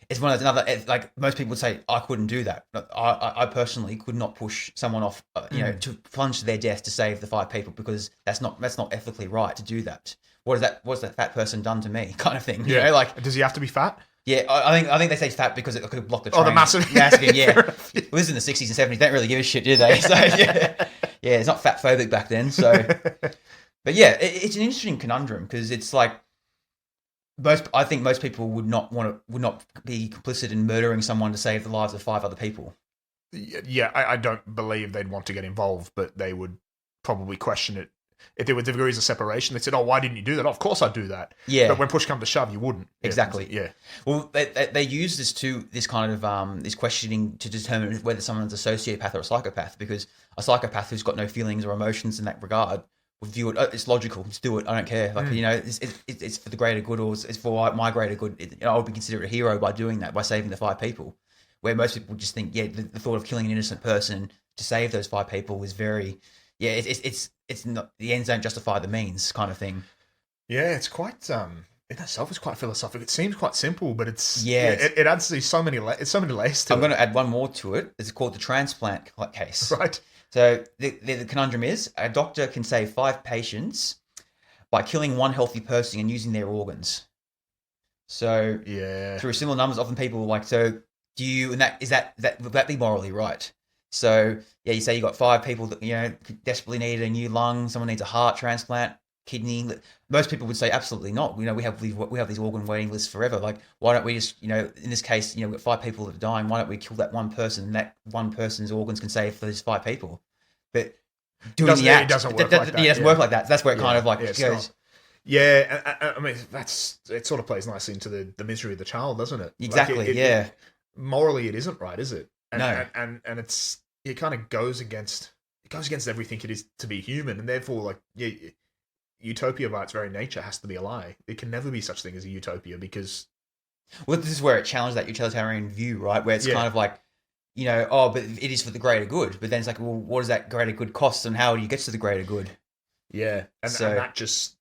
it's one of those like most people would say, I couldn't do that. I personally could not push someone off, to plunge to their death to save the 5 people, because that's not ethically right to do that. What's that fat person done to me, kind of thing? Yeah. Like, does he have to be fat? Yeah, I think they say fat because it could block the train. Oh, the massive. Yeah. Well, this is in the 60s and 70s. They don't really give a shit, do they? So yeah, it's not fat phobic back then. So, but yeah, it's an interesting conundrum, because it's like I think most people would not be complicit in murdering someone to save the lives of 5 other people. Yeah, I don't believe they'd want to get involved, but they would probably question it. If there were degrees of separation, they said, oh, why didn't you do that? Oh, of course I'd do that. Yeah. But when push comes to shove, you wouldn't. Exactly. Yeah. Well, they use this kind of this questioning to determine whether someone's a sociopath or a psychopath, because a psychopath who's got no feelings or emotions in that regard would view it, it's logical, just do it, I don't care. Like, it's for the greater good, or it's for my greater good. I would be considered a hero by doing that, by saving the 5 people. Where most people just think, the thought of killing an innocent person to save those 5 people is very... Yeah, it's not, the ends don't justify the means, kind of thing. Yeah, it's quite in itself is quite philosophical. It seems quite simple, but it adds so many layers to it. I'm going to add one more to it. It's called the transplant case. Right. So the conundrum is a doctor can save 5 patients by killing one healthy person and using their organs. So through similar numbers, often people are like, so do you? And would that be morally right? So you say you got 5 people that desperately need a new lung, someone needs a heart transplant, kidney. Most people would say absolutely not. We have these organ waiting lists forever. Like, why don't we just in this case we've got 5 people that are dying. Why don't we kill that one person? And that one person's organs can save for those 5 people. But doing the act, it doesn't work like that. It doesn't work like that. So that's where it kind of like goes. Yeah, I mean it sort of plays nicely into the misery of the child, doesn't it? Exactly. Morally, it isn't right, is it? No. And it kind of goes against everything it is to be human, and therefore, utopia by its very nature has to be a lie. It can never be such thing as a utopia, because... Well, this is where it challenged that utilitarian view, right? Where it's kind of like, but it is for the greater good. But then it's like, well, what does that greater good cost, and how do you get to the greater good? Yeah, and that just...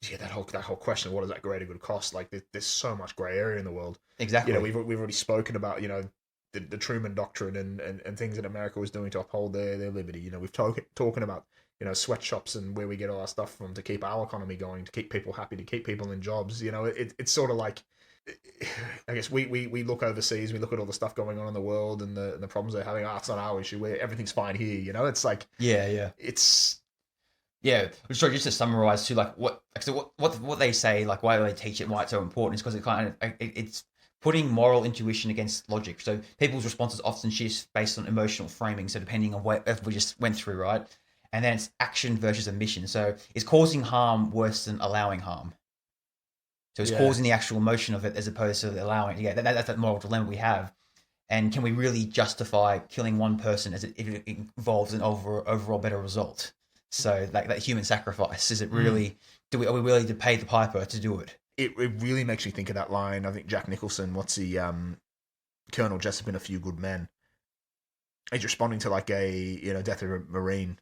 Yeah, that whole question of what does that greater good cost? Like, there's so much grey area in the world. Exactly. We've already spoken about, the Truman Doctrine and things that America was doing to uphold their liberty. We've talking about sweatshops and where we get all our stuff from to keep our economy going, to keep people happy, to keep people in jobs. It's sort of like, I guess we look overseas, we look at all the stuff going on in the world and the problems they're having. It's not our issue. Everything's fine here. It's like it's. Yeah, sorry, just to summarize too, like what they say, like why they teach it, why it's so important, is because it's putting moral intuition against logic. So people's responses often shift based on emotional framing. So depending on what we just went through, right? And then it's action versus omission. So is causing harm worse than allowing harm? So it's causing the actual emotion of it as opposed to allowing it. Yeah, that's that moral dilemma we have. And can we really justify killing one person if it involves an overall better result? So like that human sacrifice, is it really, are we willing to pay the piper to do it? It really makes me think of that line. I think Jack Nicholson, Colonel Jessup in A Few Good Men. he's responding to like a death of a marine.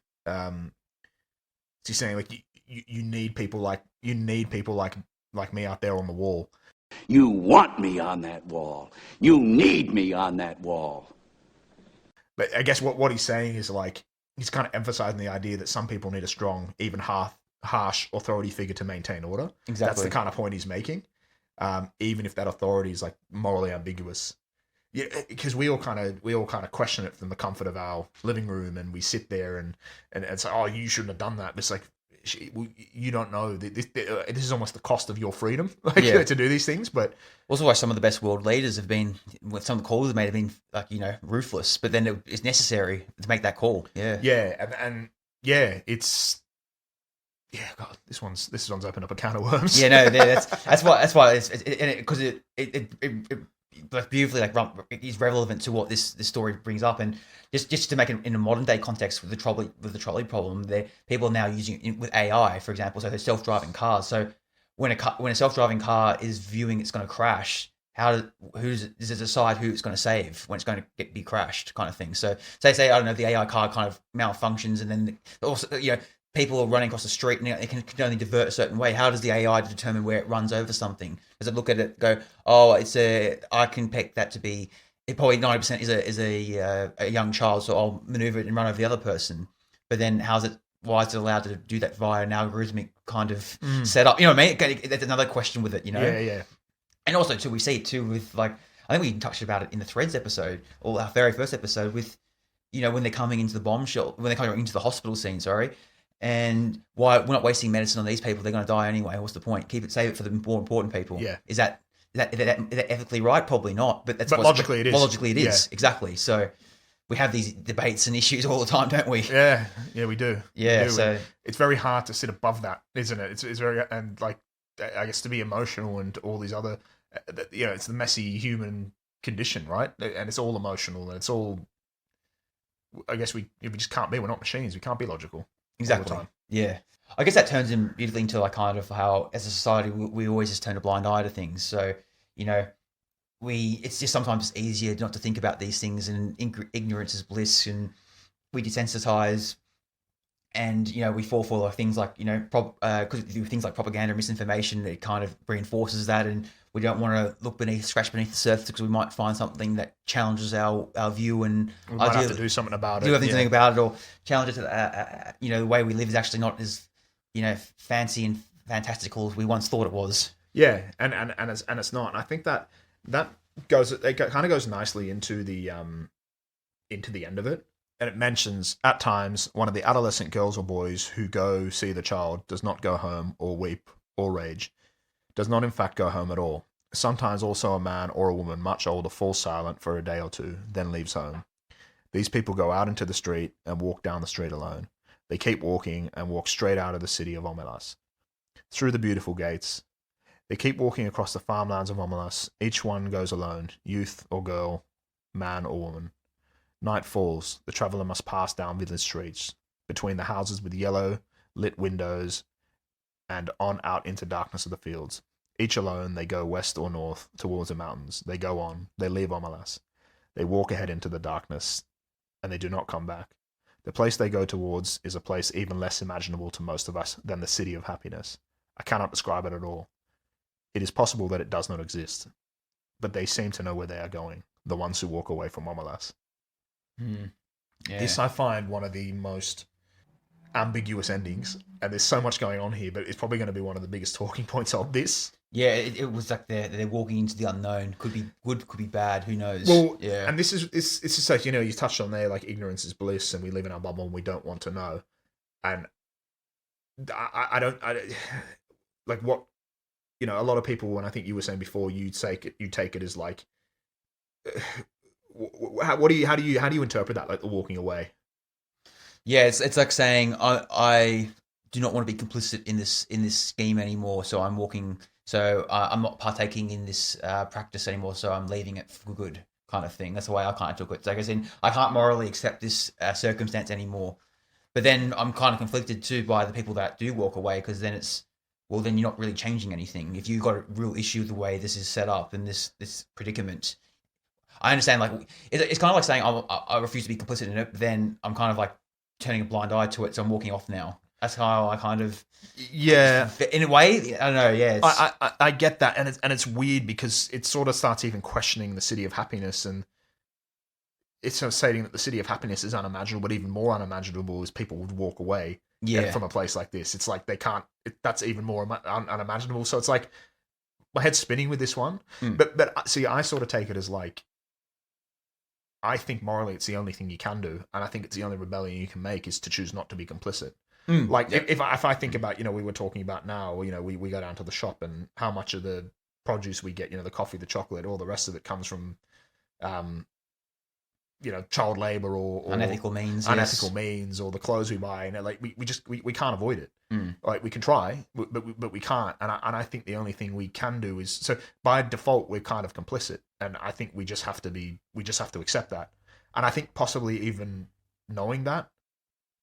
He's saying like you need people like me out there on the wall. You want me on that wall. You need me on that wall. But I guess what he's saying is like he's kind of emphasizing the idea that some people need a strong, even harsh authority figure to maintain order. Exactly. That's the kind of point he's making, even if that authority is like morally ambiguous. Yeah, because we all kind of question it from the comfort of our living room, and we sit there and say, "Oh, you shouldn't have done that." But it's like you don't know. This is almost the cost of your freedom, to do these things. But also, why some of the best world leaders have been, what some of the calls have made have been like ruthless, but then it's necessary to make that call. Yeah, yeah, and yeah, it's. Yeah, God, this one's opened up a can of worms. Yeah, no, that's why it's because it like beautifully is relevant to what this story brings up, and just to make it in a modern day context with the trolley problem, there people are now using it with AI, for example. So they're self-driving cars. So when a self-driving car is viewing it's going to crash, does it decide who it's going to save when it's going to be crashed, kind of thing. So say I don't know, the AI car kind of malfunctions, and then also people are running across the street and it can only divert a certain way. How does the AI determine where it runs over something? Does it look at it and go, oh, I can pick that to be, it probably 90% is a young child, so I'll maneuver it and run over the other person. But then why is it allowed to do that via an algorithmic kind of setup? You know what I mean? That's another question with it, Yeah. And also too, we see it too with I think we touched about it in the Threads episode, or our very first episode with, when they're coming into the bombshell, when they're coming into the hospital scene, and why we're not wasting medicine on these people? They're going to die anyway. What's the point? Save it for the more important people. Yeah. Is that ethically right? Probably not. But logically it is. Logically it is. Yeah. Exactly. So we have these debates and issues all the time, don't we? Yeah, we do. Yeah. We do. So it's very hard to sit above that, isn't it? It's very, and like I guess to be emotional and all these other, it's the messy human condition, right? And it's all emotional, and it's all. I guess we just can't be. We're not machines. We can't be logical. Exactly. Yeah. I guess that turns in beautifully into like kind of how, as a society, we always just turn a blind eye to things. So, it's just sometimes easier not to think about these things, and ignorance is bliss, and we desensitize, and we fall for things like because things like propaganda and misinformation, it kind of reinforces that, and we don't want to scratch beneath the surface because we might find something that challenges our view, and we might have to do something about it. Something about it, or challenge it to the way we live is actually not as fancy and fantastical as we once thought it was. Yeah, and it's not. And I think that kind of goes nicely into the end of it. And it mentions, at times, one of the adolescent girls or boys who go see the child does not go home or weep or rage, does not in fact go home at all. Sometimes also a man or a woman much older falls silent for a day or two, then leaves home. These people go out into the street and walk down the street alone. They keep walking and walk straight out of the city of Omelas, through the beautiful gates. They keep walking across the farmlands of Omelas. Each one goes alone, youth or girl, man or woman. Night falls. The traveller must pass down village streets, between the houses with yellow, lit windows, and on out into darkness of the fields. Each alone, they go west or north, towards the mountains. They go on. They leave Omelas. They walk ahead into the darkness, and they do not come back. The place they go towards is a place even less imaginable to most of us than the city of happiness. I cannot describe it at all. It is possible that it does not exist, but they seem to know where they are going, the ones who walk away from Omelas. Yeah. This I find one of the most ambiguous endings, and there's so much going on here, but it's probably going to be one of the biggest talking points of this. Yeah, it was like they're walking into the unknown. Could be good, could be bad. Who knows? Well, yeah. And this is it's just like you touched on there, like ignorance is bliss, and we live in our bubble and we don't want to know. And I don't like what a lot of people, and I think you were saying before, you take it as like. How do you interpret that, like the walking away? Yeah, it's like saying I do not want to be complicit in this scheme anymore, so I'm walking. So I'm not partaking in this practice anymore, so I'm leaving it for good, kind of thing. That's the way I kind of took it. So I can't morally accept this circumstance anymore. But then I'm kind of conflicted too by the people that do walk away, because then then you're not really changing anything. If you've got a real issue with the way this is set up and this predicament. I understand, like, it's kind of like saying I refuse to be complicit in it, but then I'm kind of like turning a blind eye to it, so I'm walking off now. That's how I kind of, Yeah, in a way, I don't know, yeah. It's, I get that, and it's weird because it sort of starts even questioning the city of happiness, and it's sort of stating that the city of happiness is unimaginable, but even more unimaginable is people would walk away from a place like this. It's like they can't. That's even more unimaginable. So it's like my head's spinning with this one. But see, I sort of take it as like, I think morally it's the only thing you can do, and I think it's the only rebellion you can make is to choose not to be complicit. Like if I think about, we were talking about now, we go down to the shop and how much of the produce we get, the coffee, the chocolate, all the rest of it comes from, child labor or unethical means, or the clothes we buy, and like we can't avoid it. Like we can try, but we can't. And I think the only thing we can do is, so by default we're kind of complicit, and I think we just have to accept that. And I think possibly even knowing that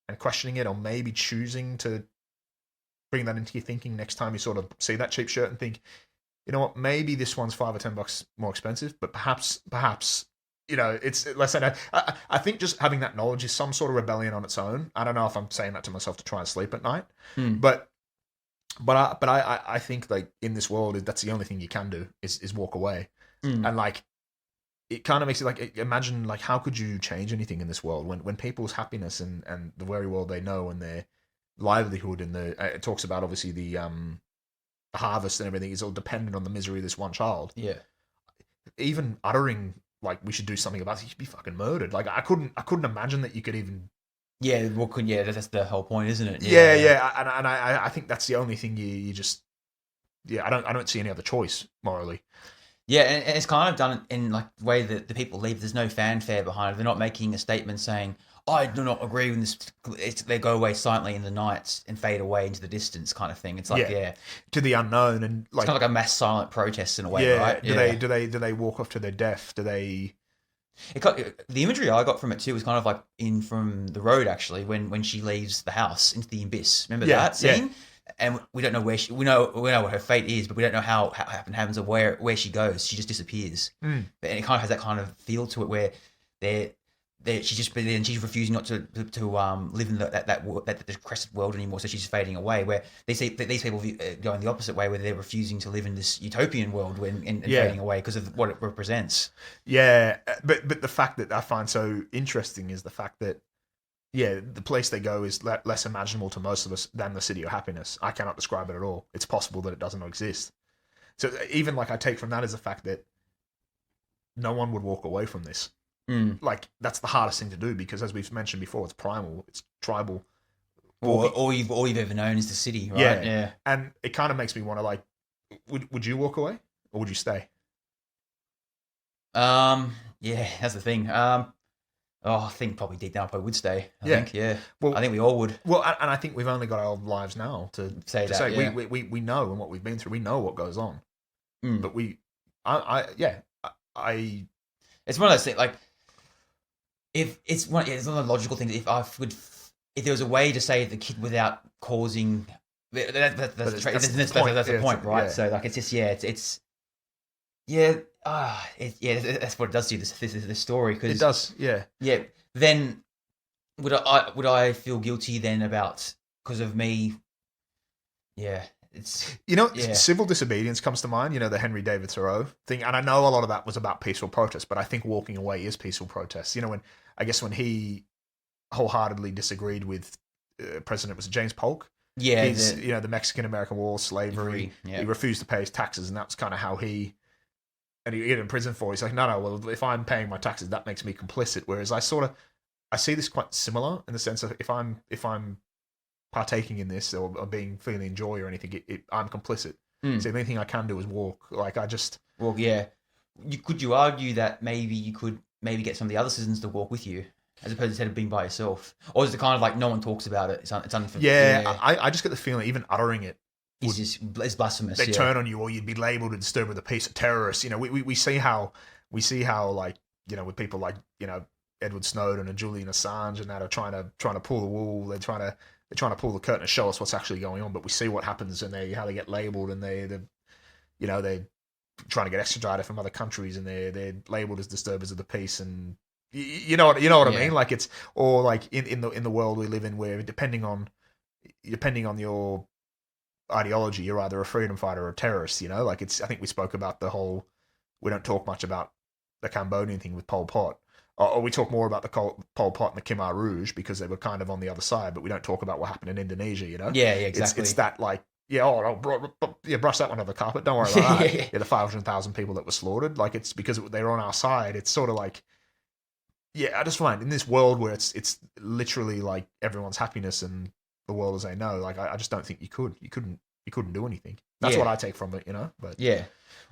and questioning it, or maybe choosing to bring that into your thinking next time you sort of see that cheap shirt and think, you know what, maybe this one's $5 or $10 more expensive, but perhaps it's less than I think just having that knowledge is some sort of rebellion on its own. I don't know if I'm saying that to myself to try and sleep at night, but I think like in this world, that's the only thing you can do is walk away. And like, it kind of makes it like, imagine like, how could you change anything in this world when people's happiness and the very world they know and their livelihood and it talks about obviously the harvest and everything is all dependent on the misery of this one child. Yeah. Even uttering like we should do something about it, you'd be fucking murdered. Like I couldn't imagine that you could even. Yeah, that's the whole point, isn't it? Yeah. And I think that's the only thing you just. Yeah, I don't see any other choice morally. Yeah, and it's kind of done in like the way that the people leave. There's no fanfare behind it. They're not making a statement saying, I do not agree with this. They go away silently in the night and fade away into the distance, kind of thing. It's like to the unknown, and like it's kind of like a mass silent protest in a way, right? Do they walk off to their death? Do they? The imagery I got from it too was kind of like in from the road actually when she leaves the house into the abyss. Remember that scene? Yeah. And we don't know where we know what her fate is, but we don't know how it happens or where she goes. She just disappears. And it kind of has that kind of feel to it where she's refusing not to live in that decrepit world anymore. So she's fading away. Where these people go in the opposite way, where they're refusing to live in this utopian world and fading away because of what it represents. Yeah, but the fact that I find so interesting is the fact that the place they go is less imaginable to most of us than the city of happiness. I cannot describe it at all. It's possible that it doesn't exist. So even like I take from that is the fact that no one would walk away from this. Like that's the hardest thing to do because, as we've mentioned before, it's primal, it's tribal. All you've ever known is the city, right? Yeah. And it kind of makes me want to like, would you walk away or would you stay? Yeah, that's the thing. I think probably deep down I probably would stay. I think, yeah. Well, I think we all would. Well, and I think we've only got our lives now to say we know and what we've been through. We know what goes on, but it's one of those things. Like, if it's one of the logical things. If there was a way to save the kid without causing, that's the point, right? Yeah. So like, it's just it's. That's what it does to you. This story, because it does. Yeah. Then would I feel guilty then about because of me? Yeah, it's civil disobedience comes to mind. The Henry David Thoreau thing, and I know a lot of that was about peaceful protest, but I think walking away is peaceful protest. When he wholeheartedly disagreed with President was it James Polk. Yeah, the Mexican-American War, slavery. He refused to pay his taxes, and that's kind of how he. And he get in prison for it. He's like, no, well, if I'm paying my taxes, that makes me complicit. Whereas I see this quite similar in the sense of if I'm partaking in this or feeling joy or anything, I'm complicit. So the only thing I can do is walk. Like I just. Well, yeah. Could you argue that maybe you could get some of the other citizens to walk with you, as opposed to instead of being by yourself, or is it kind of like no one talks about it? It's unfamiliar. Yeah, I just get the feeling even uttering it. It's blasphemous. They turn on you, or you'd be labelled and disturbed with the peace of terrorists. We see how like with people like Edward Snowden and Julian Assange and that are trying to pull the wool. They're trying to pull the curtain and show us what's actually going on. But we see what happens and how they get labelled and they trying to get extradited from other countries, and they're labeled as disturbers of the peace, and you know what I mean. Like it's or like in the world we live in, where depending on your ideology, you're either a freedom fighter or a terrorist. You know, like I think we spoke about the whole. We don't talk much about the Cambodian thing with Pol Pot. Or we talk more about the Pol Pot and the Khmer Rouge because they were kind of on the other side, but we don't talk about what happened in Indonesia, you know? Yeah, exactly. It's that, like, brush that one under the carpet. Don't worry about that. The 500,000 people that were slaughtered. Like, it's because they were on our side. It's sort of like, I just find in this world where it's literally like everyone's happiness and the world as they know, like, I just don't think you couldn't do anything. That's what I take from it, you know? But yeah.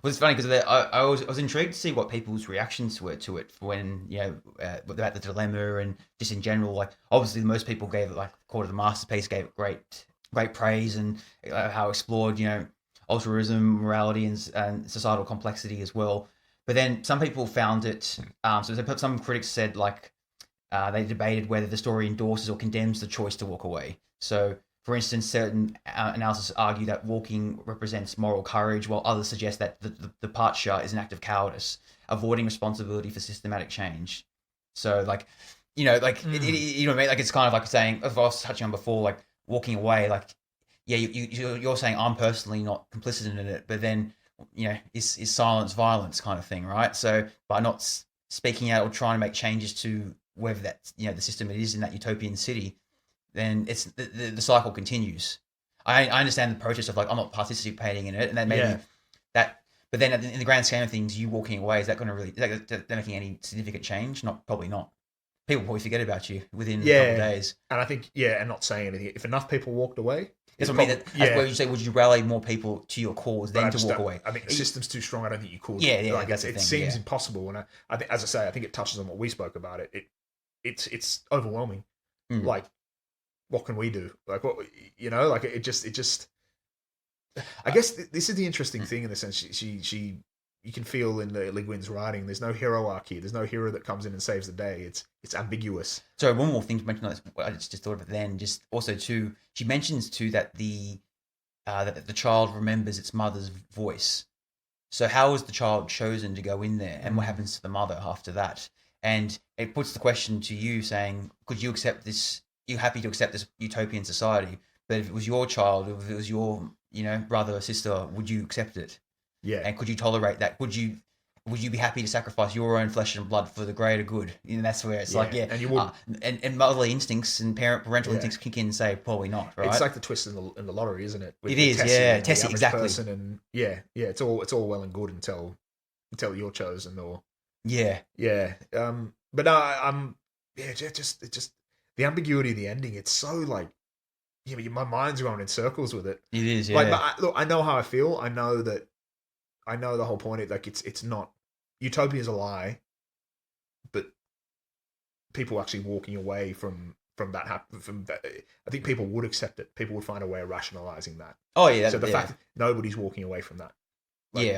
Well, it's funny because I was intrigued to see what people's reactions were to it when, about the dilemma and just in general. Like, obviously, most people gave it, like, called it a masterpiece, gave it great praise, and how it explored, altruism, morality, and societal complexity as well. But then some people found it, some critics said, like, they debated whether the story endorses or condemns the choice to walk away. So, for instance, certain analysis argue that walking represents moral courage, while others suggest that the departure is an act of cowardice, avoiding responsibility for systematic change. So, like, you know what I mean? Like, it's kind of like saying, as I was touching on before, like, walking away, like, you're saying I'm personally not complicit in it, but then, is silence violence kind of thing, right? So, by not speaking out or trying to make changes to whether that's, the system it is in that utopian city, then it's the cycle continues. I understand the protest of, like, I'm not participating in it, and then maybe that, but then in the grand scheme of things, you walking away, is that making any significant change? Probably not. People probably forget about you within a couple of days. And I think, and not saying anything. If enough people walked away, that's what I mean. That's where you say, would you rally more people to your cause than to walk away? I think the system's too strong. I don't think you could. Yeah, like, it seems impossible. And I think, as I say, I think it touches on what we spoke about. It's overwhelming. Like, what can we do? Like, what, like it just. I guess this is the interesting thing in the sense she you can feel in the Le Guin's writing. There's no hierarchy. There's no hero that comes in and saves the day. It's ambiguous. So one more thing to mention on this, I just thought of it then. Just also too, she mentions too that the child remembers its mother's voice. So how is the child chosen to go in there, and what happens to the mother after that? And it puts the question to you, saying, could you accept this? You're happy to accept this utopian society, but if it was your child, if it was your, brother or sister, would you accept it? Yeah. And could you tolerate that? Would you be happy to sacrifice your own flesh and blood for the greater good? And that's where it's like, and you would, and motherly instincts and parental instincts kick in and say, probably not, right? It's like the twist in the lottery, isn't it? It is, Tessie, exactly. Person and it's all well and good until you're chosen, or but no, I'm just the ambiguity of the ending. It's so like, my mind's going in circles with it. It is, yeah. Like, but I know how I feel. I know the whole point. Like, it's not, utopia's a lie, but people actually walking away from that. I think people would accept it. People would find a way of rationalizing that. Oh yeah. So the fact that nobody's walking away from that. Like,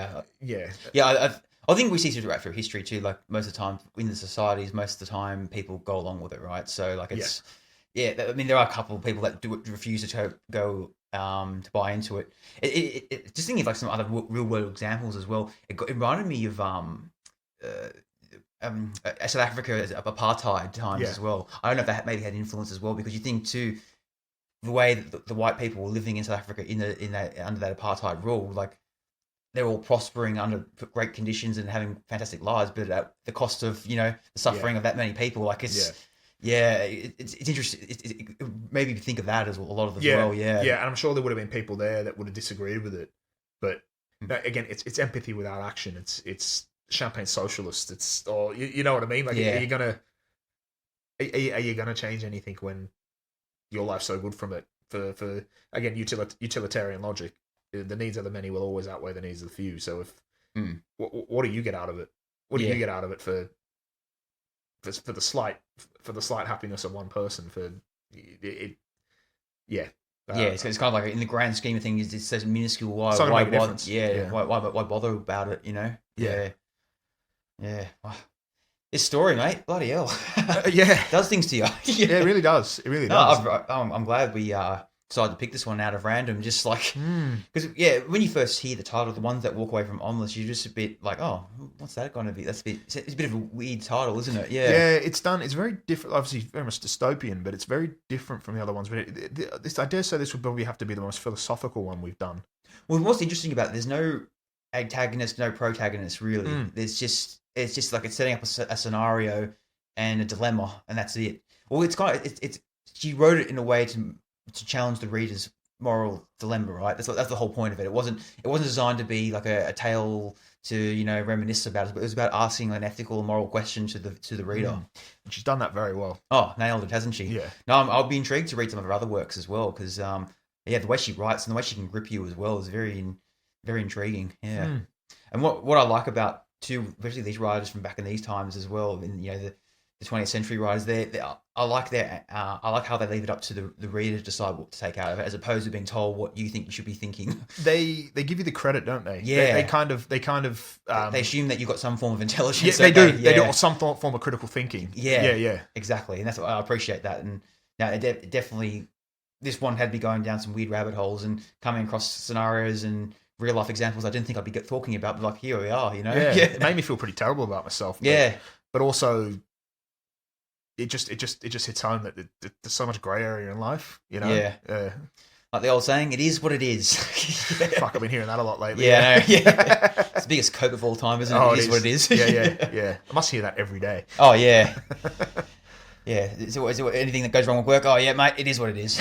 I think we see through history too. Like, most of the time in the societies, most of the time people go along with it, right? So like it's I mean, there are a couple of people that refuse to go to buy into it. Just thinking of like some other real world examples as well. It reminded me of South Africa apartheid times as well. I don't know if that maybe had influence as well, because you think too, the way that the white people were living in South Africa under that apartheid rule, like, they're all prospering under great conditions and having fantastic lives, but at the cost of, the suffering of that many people. Like, it's interesting. It made me think of that as well, a lot of the well. Yeah, and I'm sure there would have been people there that would have disagreed with it. But again, it's empathy without action. It's champagne socialist. Or you know what I mean? Like, are you gonna change anything when your life's so good from it? For again, utilitarian logic. The needs of the many will always outweigh the needs of the few. So if what do you get out of it? What do you get out of it for the slight happiness of one person? It's kind of like, in the grand scheme of things, it's so minuscule. Why bother about it? Wow. This story, mate, bloody hell, does things to you. It really does. It really does. I'm glad we decided to pick this one out of random, just like because when you first hear the title, the ones that walk away from Omelas, you're just a bit like, oh, what's that going to be? It's a bit of a weird title, isn't it? Yeah, it's very different. Obviously, very much dystopian, but it's very different from the other ones. But I dare say this would probably have to be the most philosophical one we've done. Well, what's interesting about it, there's no antagonist, no protagonist, really. It's just like it's setting up a scenario and a dilemma, and that's it. Well, she wrote it in a way to challenge the reader's moral dilemma, right? That's the whole point of it. It wasn't designed to be like a tale to reminisce about it, but it was about asking an ethical and moral question to the reader. And she's done that very well. Oh, nailed it, hasn't she? Yeah. No, I'll be intrigued to read some of her other works as well, because the way she writes and the way she can grip you as well is very, very intriguing. Yeah. And what I like about too, especially these writers from back in these times as well, and the 20th century writers, I like how they leave it up to the reader to decide what to take out of it, as opposed to being told what you think you should be thinking. They give you the credit, don't they? Yeah. They kind of they assume that you've got some form of intelligence. Yeah, they do. They do, or some form of critical thinking. Yeah. Exactly, and that's what I appreciate that. And it definitely, this one had me going down some weird rabbit holes and coming across scenarios and real life examples I didn't think I'd be talking about, but like here we are, Yeah. It made me feel pretty terrible about myself. But also, it just hits home that there's so much grey area in life, Yeah. Like the old saying, it is what it is. Fuck, I've been hearing that a lot lately. Yeah. It's the biggest cope of all time, isn't it? Oh, it is what it is. Yeah. I must hear that every day. Oh, yeah. Yeah. Is it anything that goes wrong with work? Oh, yeah, mate, it is what it is.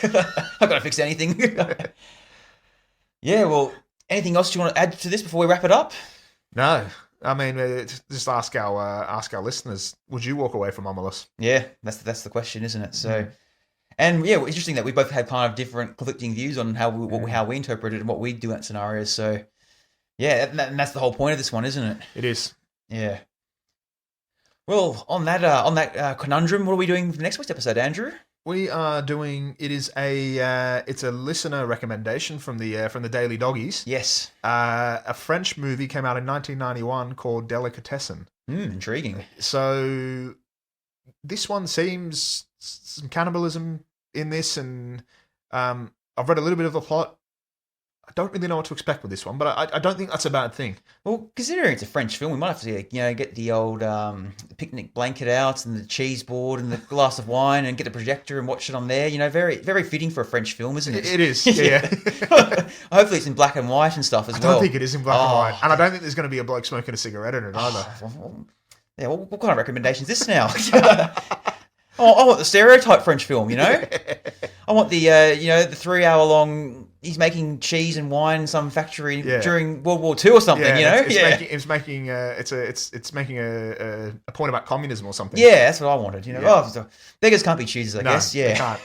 I've got to fix anything. Yeah, well, anything else you want to add to this before we wrap it up? No. I mean, just ask our listeners, would you walk away from Omelas? Yeah, that's the question, isn't it? So, and yeah, it's interesting that we both had kind of different conflicting views on how we interpret it and what we do in scenarios. So, yeah, and that's the whole point of this one, isn't it? It is. Yeah. Well, on that conundrum, what are we doing for the next week's episode, Andrew? We are doing. It's a listener recommendation from the Daily Doggies. Yes. A French movie came out in 1991 called Delicatessen. Intriguing. So this one seems some cannibalism in this, and I've read a little bit of the plot. I don't really know what to expect with this one, but I don't think that's a bad thing. Well, considering it's a French film, we might have to get the old picnic blanket out and the cheese board and the glass of wine and get the projector and watch it on there. Very, very fitting for a French film, isn't it? It is, yeah. Hopefully it's in black and white and stuff as well. I don't think it is in black and white. And I don't think there's going to be a bloke smoking a cigarette in it either. Yeah, what kind of recommendation is this now? I want the stereotype French film, I want the 3-hour long. He's making cheese and wine in some factory during World War II or something. It's making a point about communism or something. Yeah, that's what I wanted. So beggars can't be choosers, I guess. Yeah, they can't.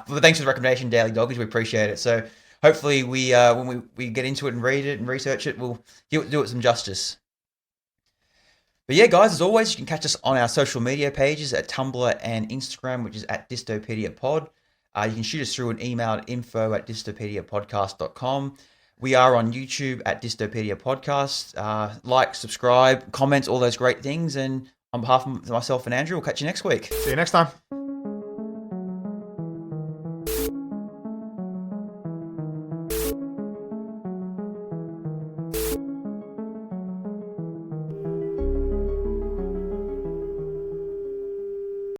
But thanks for the recommendation, Daily Doggies. We appreciate it. So hopefully we when we get into it and read it and research it, we'll do it some justice. But yeah, guys, as always, you can catch us on our social media pages at Tumblr and Instagram, which is at DystopediaPod. You can shoot us through an email at info@dystopediapodcast.com. We are on YouTube at Dystopedia Podcast. Like, subscribe, comment, all those great things. And on behalf of myself and Andrew, we'll catch you next week. See you next time.